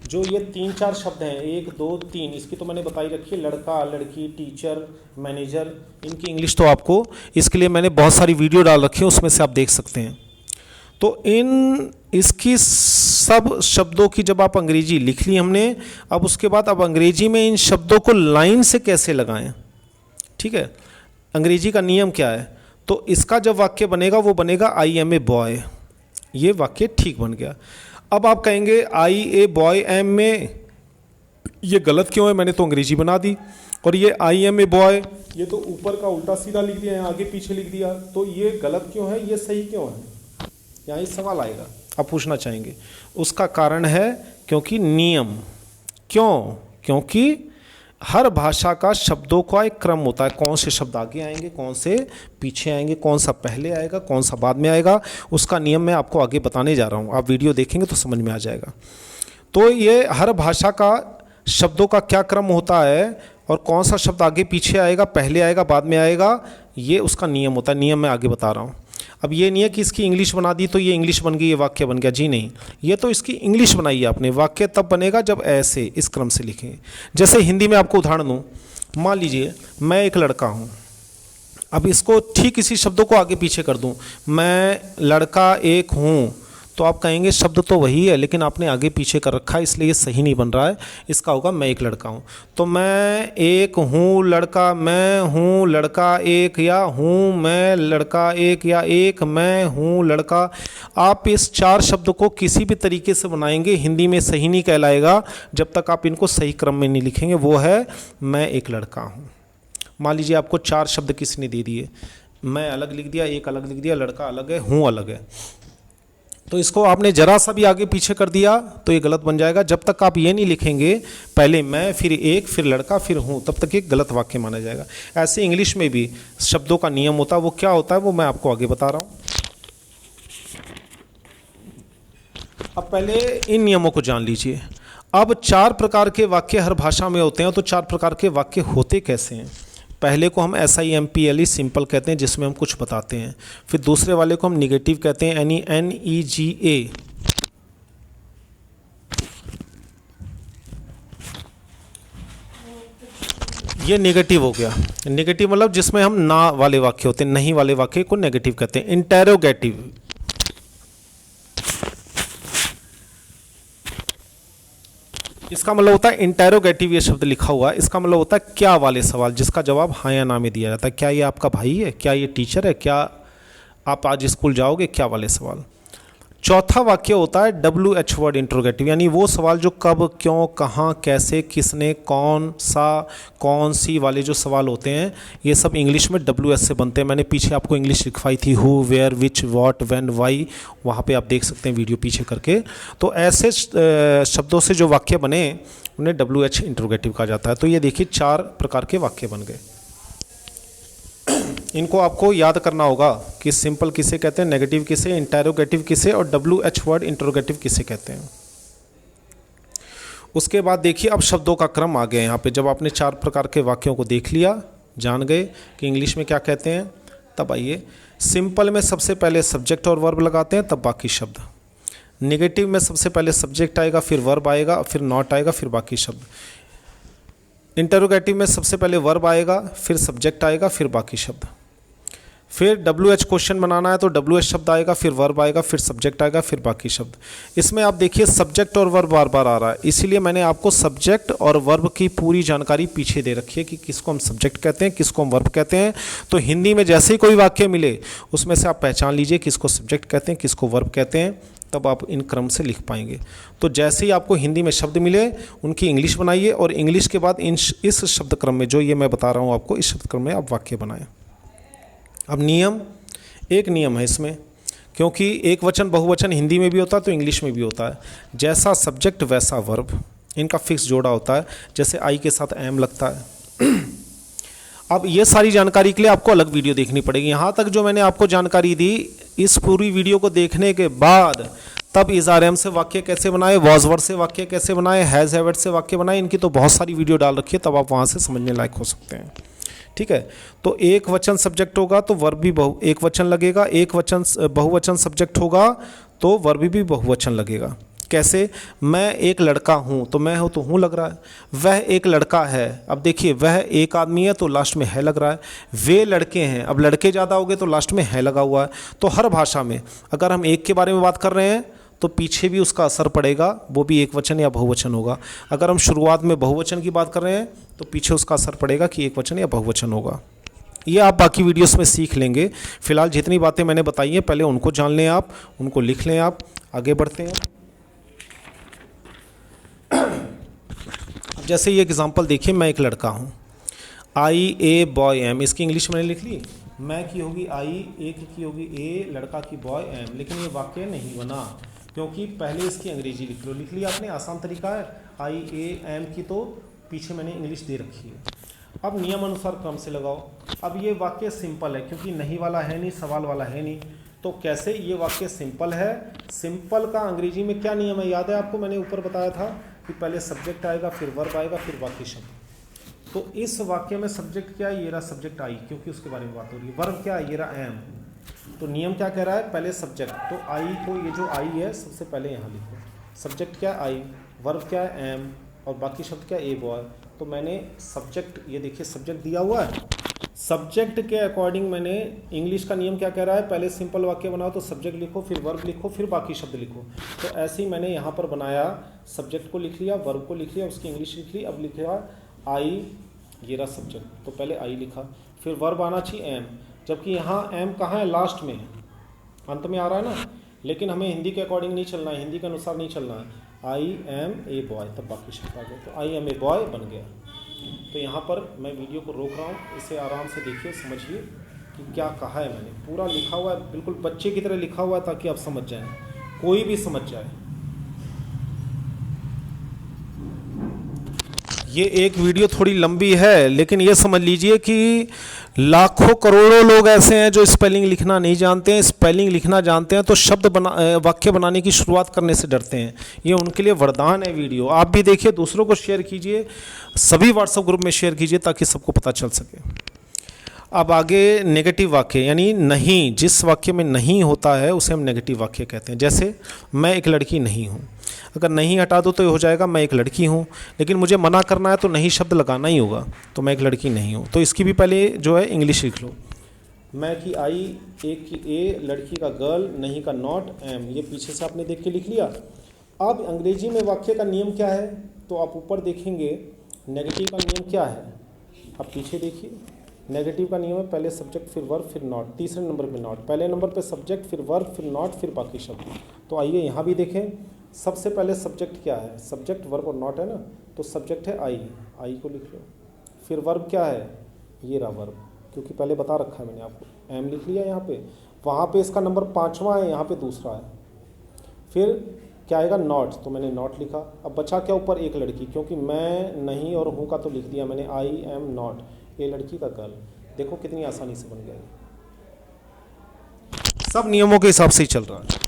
जो ये 3-4 शब्द हैं, 1 2 3, इसकी तो मैंने बताई रखी है, लड़का, लड़की, टीचर, मैनेजर, इनकी इंग्लिश तो आपको, इसके लिए मैंने बहुत सारी वीडियो डाल रखी है, उसमें से आप देख सकते हैं। तो इसकी सब शब्दों की जब आप अंग्रेजी लिख ली हमने, अब उसके बाद अब अंग्रेजी में इन शब्दों को लाइन से कैसे लगाएं, ठीक है। अंग्रेजी का नियम क्या है, तो इसका जब वाक्य बनेगा वो बनेगा आई एम ए बॉय, ये वाक्य ठीक बन गया। अब आप कहेंगे आई ए बॉय एम में, ये गलत क्यों है, मैंने तो अंग्रेजी बना दी। और ये आई एम ए बॉय, ये तो ऊपर का उल्टा सीधा लिख दिया है, आगे पीछे लिख दिया, तो ये गलत क्यों है, ये सही क्यों है, यहाँ ही सवाल आएगा, आप पूछना चाहेंगे। उसका कारण है क्योंकि नियम। क्यों, क्योंकि हर भाषा का शब्दों का एक क्रम होता है, कौन से शब्द आगे आएंगे, कौन से पीछे आएंगे, कौन सा पहले आएगा, कौन सा बाद में आएगा, उसका नियम मैं आपको आगे बताने जा रहा हूँ। आप वीडियो देखेंगे तो समझ में आ जाएगा। तो ये हर भाषा का शब्दों का क्या क्रम होता है और कौन सा शब्द आगे पीछे आएगा, पहले आएगा, बाद में आएगा, ये उसका नियम होता है। नियम मैं आगे बता रहा हूँ। अब ये नहीं है कि इसकी इंग्लिश बना दी तो ये इंग्लिश बन गई, ये वाक्य बन गया, जी नहीं। ये तो इसकी इंग्लिश बनाई है आपने, वाक्य तब बनेगा जब ऐसे इस क्रम से लिखें। जैसे हिंदी में आपको उदाहरण दूँ, मान लीजिए मैं एक लड़का हूँ, अब इसको ठीक इसी शब्दों को आगे पीछे कर दूँ, मैं लड़का एक हूँ, तो आप कहेंगे शब्द तो वही है लेकिन आपने आगे पीछे कर रखा है, इसलिए ये सही नहीं बन रहा है। इसका होगा मैं एक लड़का हूँ। तो मैं एक हूँ लड़का, मैं हूँ लड़का एक, या हूँ मैं लड़का एक, या एक मैं हूँ लड़का। आप इस 4 शब्द को किसी भी तरीके से बनाएंगे, हिंदी में सही नहीं कहलाएगा जब तक आप इनको सही क्रम में नहीं लिखेंगे। वो है मैं एक लड़का हूँ। मान लीजिए आपको 4 शब्द किसी ने दे दिए, मैं अलग लिख दिया, एक अलग लिख दिया, लड़का अलग है, हूँ अलग है, तो इसको आपने जरा सा भी आगे पीछे कर दिया तो ये गलत बन जाएगा। जब तक आप ये नहीं लिखेंगे पहले मैं, फिर एक, फिर लड़का, फिर हूँ, तब तक ये गलत वाक्य माना जाएगा। ऐसे इंग्लिश में भी शब्दों का नियम होता है, वो क्या होता है वो मैं आपको आगे बता रहा हूँ। अब पहले इन नियमों को जान लीजिए। अब 4 प्रकार के वाक्य हर भाषा में होते हैं, तो 4 प्रकार के वाक्य होते कैसे हैं। पहले को हम SIMPLE सिंपल कहते हैं, जिसमें हम कुछ बताते हैं। फिर दूसरे वाले को हम निगेटिव कहते हैं, NEGA। ये नेगेटिव हो गया। नेगेटिव मतलब जिसमें हम ना वाले वाक्य होते हैं, नहीं वाले वाक्य को नेगेटिव कहते हैं। इंटेरोगेटिव, इसका मतलब होता है इंटेरोगेटिव, ये शब्द लिखा हुआ है, इसका मतलब होता है क्या वाले सवाल, जिसका जवाब हाँ या ना में दिया जाता है। क्या ये आपका भाई है, क्या ये टीचर है, क्या आप आज स्कूल जाओगे, क्या वाले सवाल। चौथा वाक्य होता है WH वर्ड इंट्रोगेटिव, यानी वो सवाल जो कब, क्यों, कहाँ, कैसे, किसने, कौन सा, कौन सी वाले जो सवाल होते हैं, ये सब इंग्लिश में WH से बनते हैं। मैंने पीछे आपको इंग्लिश लिखवाई थी, who, where, which, what, when, why, वहाँ पे आप देख सकते हैं वीडियो पीछे करके। तो ऐसे शब्दों से जो वाक्य बने उन्हें WH इंट्रोगेटिव कहा जाता है। तो ये देखिए 4 प्रकार के वाक्य बन गए। इनको आपको याद करना होगा कि सिंपल किसे कहते हैं, नेगेटिव किसे, इंटेरोगेटिव किसे, और WH वर्ड इंट्रोगेटिव किसे कहते हैं। उसके बाद देखिए अब शब्दों का क्रम आ गया यहाँ पे। जब आपने 4 प्रकार के वाक्यों को देख लिया, जान गए कि इंग्लिश में क्या कहते हैं, तब आइए सिंपल में सबसे पहले सब्जेक्ट और वर्ब लगाते हैं, तब बाकी शब्द। नेगेटिव में सबसे पहले सब्जेक्ट आएगा, फिर वर्ब आएगा, फिर नॉट आएगा, फिर बाकी शब्द। इंटेरोगेटिव में सबसे पहले वर्ब आएगा, फिर सब्जेक्ट आएगा, फिर बाकी शब्द। फिर WH क्वेश्चन बनाना है तो WH शब्द आएगा, फिर वर्ब आएगा, फिर सब्जेक्ट आएगा, फिर बाकी शब्द। इसमें आप देखिए सब्जेक्ट और वर्ब बार बार आ रहा है, इसीलिए मैंने आपको सब्जेक्ट और वर्ब की पूरी जानकारी पीछे दे रखी है कि किसको हम सब्जेक्ट कहते हैं, किसको हम वर्ब कहते हैं। तो हिंदी में जैसे ही कोई वाक्य मिले उसमें से आप पहचान लीजिए किसको सब्जेक्ट कहते हैं, किसको वर्ब कहते हैं, तब आप इन क्रम से लिख पाएंगे। तो जैसे ही आपको हिंदी में शब्द मिले उनकी इंग्लिश बनाइए और इंग्लिश के बाद इस शब्द क्रम में जो ये मैं बता रहा हूँ आपको, इस शब्द क्रम में आप वाक्य बनाएं। अब नियम, एक नियम है इसमें, क्योंकि एक वचन बहुवचन हिंदी में भी होता है तो इंग्लिश में भी होता है। जैसा सब्जेक्ट वैसा वर्ब, इनका फिक्स जोड़ा होता है। जैसे आई के साथ एम लगता है। अब ये सारी जानकारी के लिए आपको अलग वीडियो देखनी पड़ेगी। यहाँ तक जो मैंने आपको जानकारी दी, इस पूरी वीडियो को देखने के बाद तब इज आर एम से वाक्य कैसे बनाए, वॉज वर से वाक्य कैसे बनाए, हैज़ हैव से वाक्य बनाए, इनकी तो बहुत सारी वीडियो डाल रखी है, तब आप वहाँ से समझने लायक हो सकते हैं। ठीक है, तो एक वचन सब्जेक्ट होगा तो वर्ब भी एक वचन लगेगा, एक वचन बहुवचन सब्जेक्ट होगा तो वर्ब भी बहुवचन लगेगा। कैसे? मैं एक लड़का हूँ तो मैं हूँ तो हूँ लग रहा है। वह एक लड़का है, अब देखिए वह एक आदमी है तो लास्ट में है लग रहा है। वे लड़के हैं, अब लड़के ज़्यादा हो गए तो लास्ट में है लगा हुआ है। तो हर भाषा में अगर हम एक के बारे में बात कर रहे हैं तो पीछे भी उसका असर पड़ेगा, वो भी एक वचन या बहुवचन होगा। अगर हम शुरुआत में बहुवचन की बात कर रहे हैं तो पीछे उसका असर पड़ेगा कि एक वचन या बहुवचन होगा। ये आप बाकी वीडियोस में सीख लेंगे। फिलहाल जितनी बातें मैंने बताई हैं पहले उनको जान लें, आप उनको लिख लें। आप आगे बढ़ते हैं। जैसे ये एग्जांपल देखिए, मैं एक लड़का हूँ, आई ए बॉय एम, इसकी इंग्लिश मैंने लिख ली। मैं की होगी आई, ए की होगी ए, लड़का की बॉय एम। लेकिन ये वाक्य नहीं बना क्योंकि पहले इसकी अंग्रेजी लिख लो। लिख लिया आपने, आसान तरीका है। आई ए एम की तो पीछे मैंने इंग्लिश दे रखी है। अब नियम अनुसार क्रम से लगाओ। अब ये वाक्य सिंपल है क्योंकि नहीं वाला है नहीं, सवाल वाला है नहीं, तो कैसे ये वाक्य सिंपल है। सिंपल का अंग्रेजी में क्या नियम है याद है आपको? मैंने ऊपर बताया था कि पहले सब्जेक्ट आएगा, फिर वर्ब आएगा, फिर बाकी शब्द। तो इस वाक्य में सब्जेक्ट क्या है? ये रहा सब्जेक्ट आई, क्योंकि उसके बारे में बात हो रही है। वर्ब क्या है? ये रहा एम। तो नियम क्या कह रहा है? पहले सब्जेक्ट, तो आई को, ये जो आई है सबसे पहले यहाँ लिखो। सब्जेक्ट क्या है? आई। वर्ब क्या है? एम। और बाकी शब्द क्या है? A boy. तो मैंने सब्जेक्ट, ये देखिए सब्जेक्ट दिया हुआ है। सब्जेक्ट के अकॉर्डिंग मैंने, इंग्लिश का नियम क्या कह रहा है? पहले सिंपल वाक्य बनाओ तो सब्जेक्ट लिखो, फिर वर्ब लिखो, फिर बाकी शब्द लिखो। तो ऐसे ही मैंने यहाँ पर बनाया, सब्जेक्ट को लिख लिया, वर्ब को लिख लिया, उसकी इंग्लिश लिख ली। अब लिखा आई, ये रहा सब्जेक्ट, तो पहले आई लिखा, फिर वर्ब आना चाहिए एम। जबकि यहाँ एम कहाँ है? लास्ट में, अंत में आ रहा है ना। लेकिन हमें हिंदी के अकॉर्डिंग नहीं चलना है, हिंदी के अनुसार नहीं चलना है। आई एम ए बॉय, तब बाकी शब्द आ गए। तो आई एम ए बॉय बन गया। तो यहाँ पर मैं वीडियो को रोक रहा हूँ, इसे आराम से देखिए, समझिए कि क्या कहा है मैंने। पूरा लिखा हुआ है, बिल्कुल बच्चे की तरह लिखा हुआ है ताकि आप समझ जाएं, कोई भी समझ जाए। ये एक वीडियो थोड़ी लंबी है, लेकिन ये समझ लीजिए कि लाखों करोड़ों लोग ऐसे हैं जो स्पेलिंग लिखना नहीं जानते हैं। स्पेलिंग लिखना जानते हैं तो वाक्य बनाने की शुरुआत करने से डरते हैं। ये उनके लिए वरदान है वीडियो। आप भी देखिए, दूसरों को शेयर कीजिए, सभी व्हाट्सएप ग्रुप में शेयर कीजिए ताकि सबको पता चल सके। अब आगे नेगेटिव वाक्य, यानी नहीं, जिस वाक्य में नहीं होता है उसे हम नेगेटिव वाक्य कहते हैं। जैसे मैं एक लड़की नहीं हूँ, अगर नहीं हटा दो तो ये हो जाएगा मैं एक लड़की हूँ। लेकिन मुझे मना करना है तो नहीं शब्द लगाना ही होगा, तो मैं एक लड़की नहीं हूँ। तो इसकी भी पहले जो है इंग्लिश लिख लो। मैं की आई, एक की ए, लड़की का गर्ल, नहीं का नॉट, एम। ये पीछे से आपने देख के लिख लिया। अब अंग्रेजी में वाक्य का नियम क्या है? तो आप ऊपर देखेंगे नेगेटिव का नियम क्या है। आप पीछे देखिए, नेगेटिव का नियम है पहले सब्जेक्ट फिर वर्ब फिर नॉट, तीसरे नंबर पे नॉट, पहले नंबर पे सब्जेक्ट फिर वर्ब फिर नॉट फिर बाकी शब्द। तो आइए यहाँ भी देखें, सबसे पहले सब्जेक्ट क्या है? सब्जेक्ट वर्ब और नॉट है ना, तो सब्जेक्ट है आई, आई को लिख लो। फिर वर्ब क्या है? ये रहा वर्ब, क्योंकि पहले बता रखा है मैंने आपको, एम लिख लिया यहाँ पे। वहाँ पे इसका नंबर 5वां है, यहाँ पे दूसरा है। फिर क्या आएगा? नॉट, तो मैंने नॉट लिखा। अब बचा क्या ऊपर? एक लड़की, क्योंकि मैं नहीं और हूँ का तो लिख दिया मैंने, आई एम नॉट, ये लड़की का गर्ल। देखो कितनी आसानी से बन गया, सब नियमों के हिसाब से ही चल रहा है।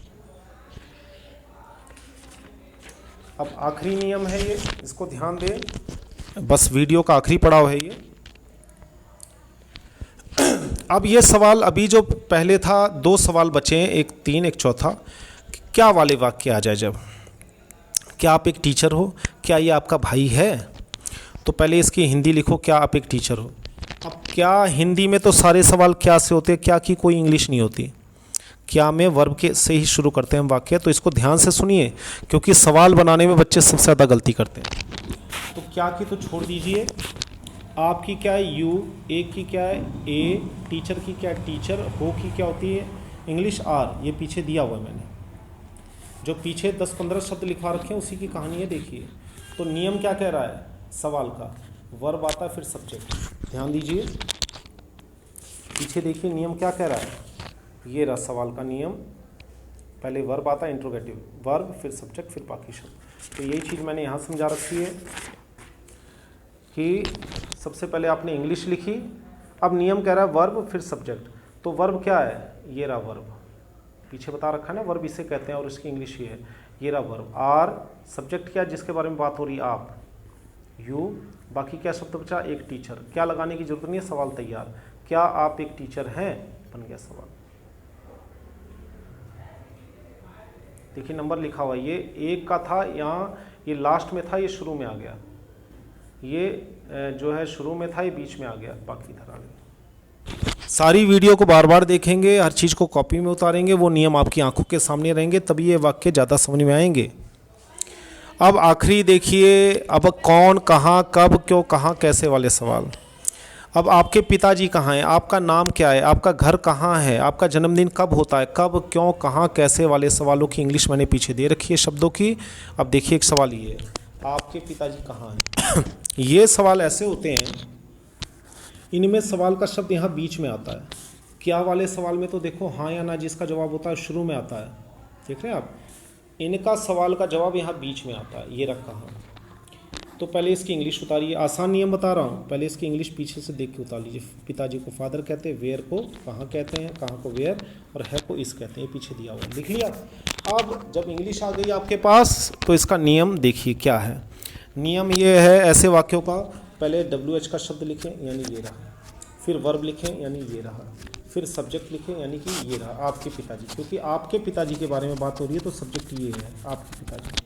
अब आखिरी नियम है ये, इसको ध्यान दें, बस वीडियो का आखिरी पड़ाव है ये। अब ये सवाल, अभी जो पहले था 2 सवाल बचे हैं, एक 3 एक चौथा। क्या वाले वाक्य आ जाए जब? क्या आप एक टीचर हो? क्या ये आपका भाई है? तो पहले इसकी हिंदी लिखो, क्या आप एक टीचर हो। अब क्या हिंदी में तो सारे सवाल क्या से होते हैं, क्या की कोई इंग्लिश नहीं होती। क्या में वर्ब के से ही शुरू करते हैं हम वाक्य, तो इसको ध्यान से सुनिए क्योंकि सवाल बनाने में बच्चे सबसे ज़्यादा गलती करते हैं। तो क्या की तो छोड़ दीजिए, आपकी क्या है यू, एक की क्या है ए, टीचर की क्या है टीचर, हो की क्या होती है इंग्लिश आर, ये पीछे दिया हुआ है मैंने, जो पीछे 10-15 शब्द लिखा रखे हैं उसी की कहानी है, देखिए। तो नियम क्या कह रहा है सवाल का, वर्ब आता है फिर सब्जेक्ट, ध्यान दीजिए पीछे देखिए नियम क्या कह रहा है, ये रहा सवाल का नियम, पहले वर्ब आता है इंट्रोगेटिव, वर्ब फिर सब्जेक्ट फिर बाकी शब्द। तो यही चीज़ मैंने यहाँ समझा रखी है कि सबसे पहले आपने इंग्लिश लिखी, अब नियम कह रहा है वर्ब फिर सब्जेक्ट, तो वर्ब क्या है, ये रहा वर्ब, पीछे बता रखा है ना वर्ब इसे कहते हैं और इसकी इंग्लिश ये है, ये रहा वर्ब, आर सब्जेक्ट क्या जिसके बारे में बात हो रही है आप, यू, बाकी क्या शब्द बचा, एक टीचर, क्या लगाने की जरूरत नहीं है, सवाल तैयार, क्या आप एक टीचर हैं, बन गया सवाल। देखिए नंबर लिखा हुआ, ये एक का था यहाँ, ये लास्ट में था, ये शुरू में आ गया, ये जो है शुरू में था, ये बीच में आ गया, बाकी इधर आ गया। सारी वीडियो को बार बार देखेंगे, हर चीज़ को कॉपी में उतारेंगे, वो नियम आपकी आंखों के सामने रहेंगे, तभी ये वाक्य ज़्यादा समझ में आएंगे। अब आखिरी देखिए, अब कौन, कहाँ, कब, क्यों, कहाँ, कैसे वाले सवाल। अब आपके पिताजी कहाँ हैं, आपका नाम क्या है, आपका घर कहाँ है, आपका जन्मदिन कब होता है, कब, क्यों, कहाँ, कैसे वाले सवालों की इंग्लिश मैंने पीछे दे रखी है शब्दों की। अब देखिए एक सवाल ये, आपके पिताजी कहाँ हैं ये सवाल ऐसे होते हैं, इनमें सवाल का शब्द यहाँ बीच में आता है। क्या वाले सवाल में तो देखो हाँ या ना जिसका जवाब होता है शुरू में आता है, देख रहे हैं आप, इनका सवाल का जवाब यहाँ बीच में आता है, ये रखा हाँ। तो पहले इसकी इंग्लिश उतारिए, आसान नियम बता रहा हूँ, पहले इसकी इंग्लिश पीछे से देख के उतार लीजिए। पिताजी को फादर कहते हैं, वेयर को कहाँ कहते हैं, कहाँ को वेयर, और है को इस कहते हैं, ये पीछे दिया हुआ, लिख लिया। अब जब इंग्लिश आ गई आपके पास तो इसका नियम देखिए क्या है। नियम ये है ऐसे वाक्यों का, पहले WH का शब्द लिखें यानी ये रहा, फिर वर्ब लिखें यानी ये रहा, फिर सब्जेक्ट लिखें यानी कि ये रहा आपके पिताजी, क्योंकि आपके पिताजी के बारे में बात हो रही है तो सब्जेक्ट ये है आपके पिताजी,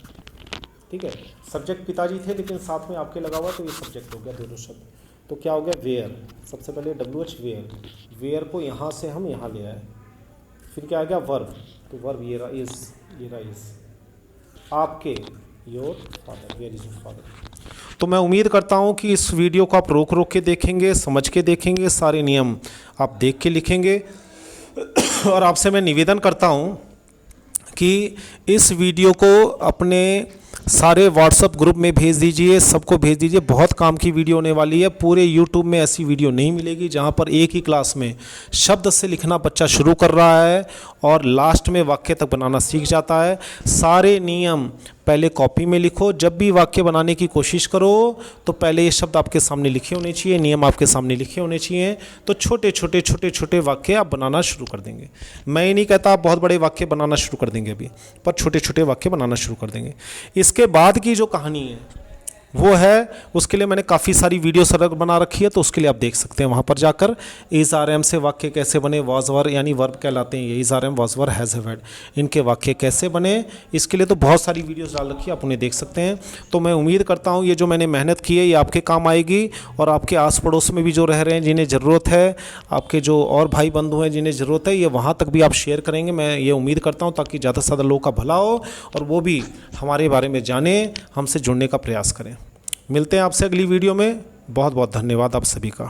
ठीक है। सब्जेक्ट पिताजी थे लेकिन साथ में आपके लगा हुआ तो ये सब्जेक्ट हो गया दोनों शब्द। तो क्या हो गया वेयर, सबसे पहले WH वेयर, वेयर को यहाँ से हम यहाँ ले आए, फिर क्या आ गया वर्ब, तो वर्ब ये रहा इज़, ये रहा इज़, आपके your father, where is your father. तो मैं उम्मीद करता हूँ कि इस वीडियो को आप रोक रोक के देखेंगे, समझ के देखेंगे, सारे नियम आप देख के लिखेंगे। और आपसे मैं निवेदन करता हूँ कि इस वीडियो को अपने सारे व्हाट्सएप ग्रुप में भेज दीजिए, सबको भेज दीजिए। बहुत काम की वीडियो होने वाली है, पूरे यूट्यूब में ऐसी वीडियो नहीं मिलेगी जहाँ पर एक ही क्लास में शब्द से लिखना बच्चा शुरू कर रहा है और लास्ट में वाक्य तक बनाना सीख जाता है। सारे नियम पहले कॉपी में लिखो, जब भी वाक्य बनाने की कोशिश करो तो पहले ये शब्द आपके सामने लिखे होने चाहिए, नियम आपके सामने लिखे होने चाहिए, तो छोटे छोटे छोटे छोटे वाक्य आप बनाना शुरू कर देंगे। मैं ये नहीं कहता आप बहुत बड़े वाक्य बनाना शुरू कर देंगे अभी, पर छोटे छोटे वाक्य बनाना शुरू कर देंगे। इसके बाद की जो कहानी है वो है, उसके लिए मैंने काफ़ी सारी वीडियो अलग बना रखी है, तो उसके लिए आप देख सकते हैं वहाँ पर जाकर। इज़ आर एम से वाक्य कैसे बने, वॉज वर यानी वर्ब कहलाते हैं ये, is are am was were has have had, इनके वाक्य कैसे बने, इसके लिए तो बहुत सारी वीडियोस डाल रखी है, आप उन्हें देख सकते हैं। तो मैं उम्मीद करता हूँ ये जो मैंने मेहनत की है ये आपके काम आएगी, और आपके आस पड़ोस में भी जो रह रहे हैं जिन्हें ज़रूरत है, आपके जो और भाई बंधु हैं जिन्हें ज़रूरत है, ये वहाँ तक भी आप शेयर करेंगे, मैं ये उम्मीद करता हूँ, ताकि ज़्यादा से ज़्यादा लोगों का भला हो और वो भी हमारे बारे में जाने, हमसे जुड़ने का प्रयास करें। मिलते हैं आपसे अगली वीडियो में। बहुत बहुत धन्यवाद आप सभी का।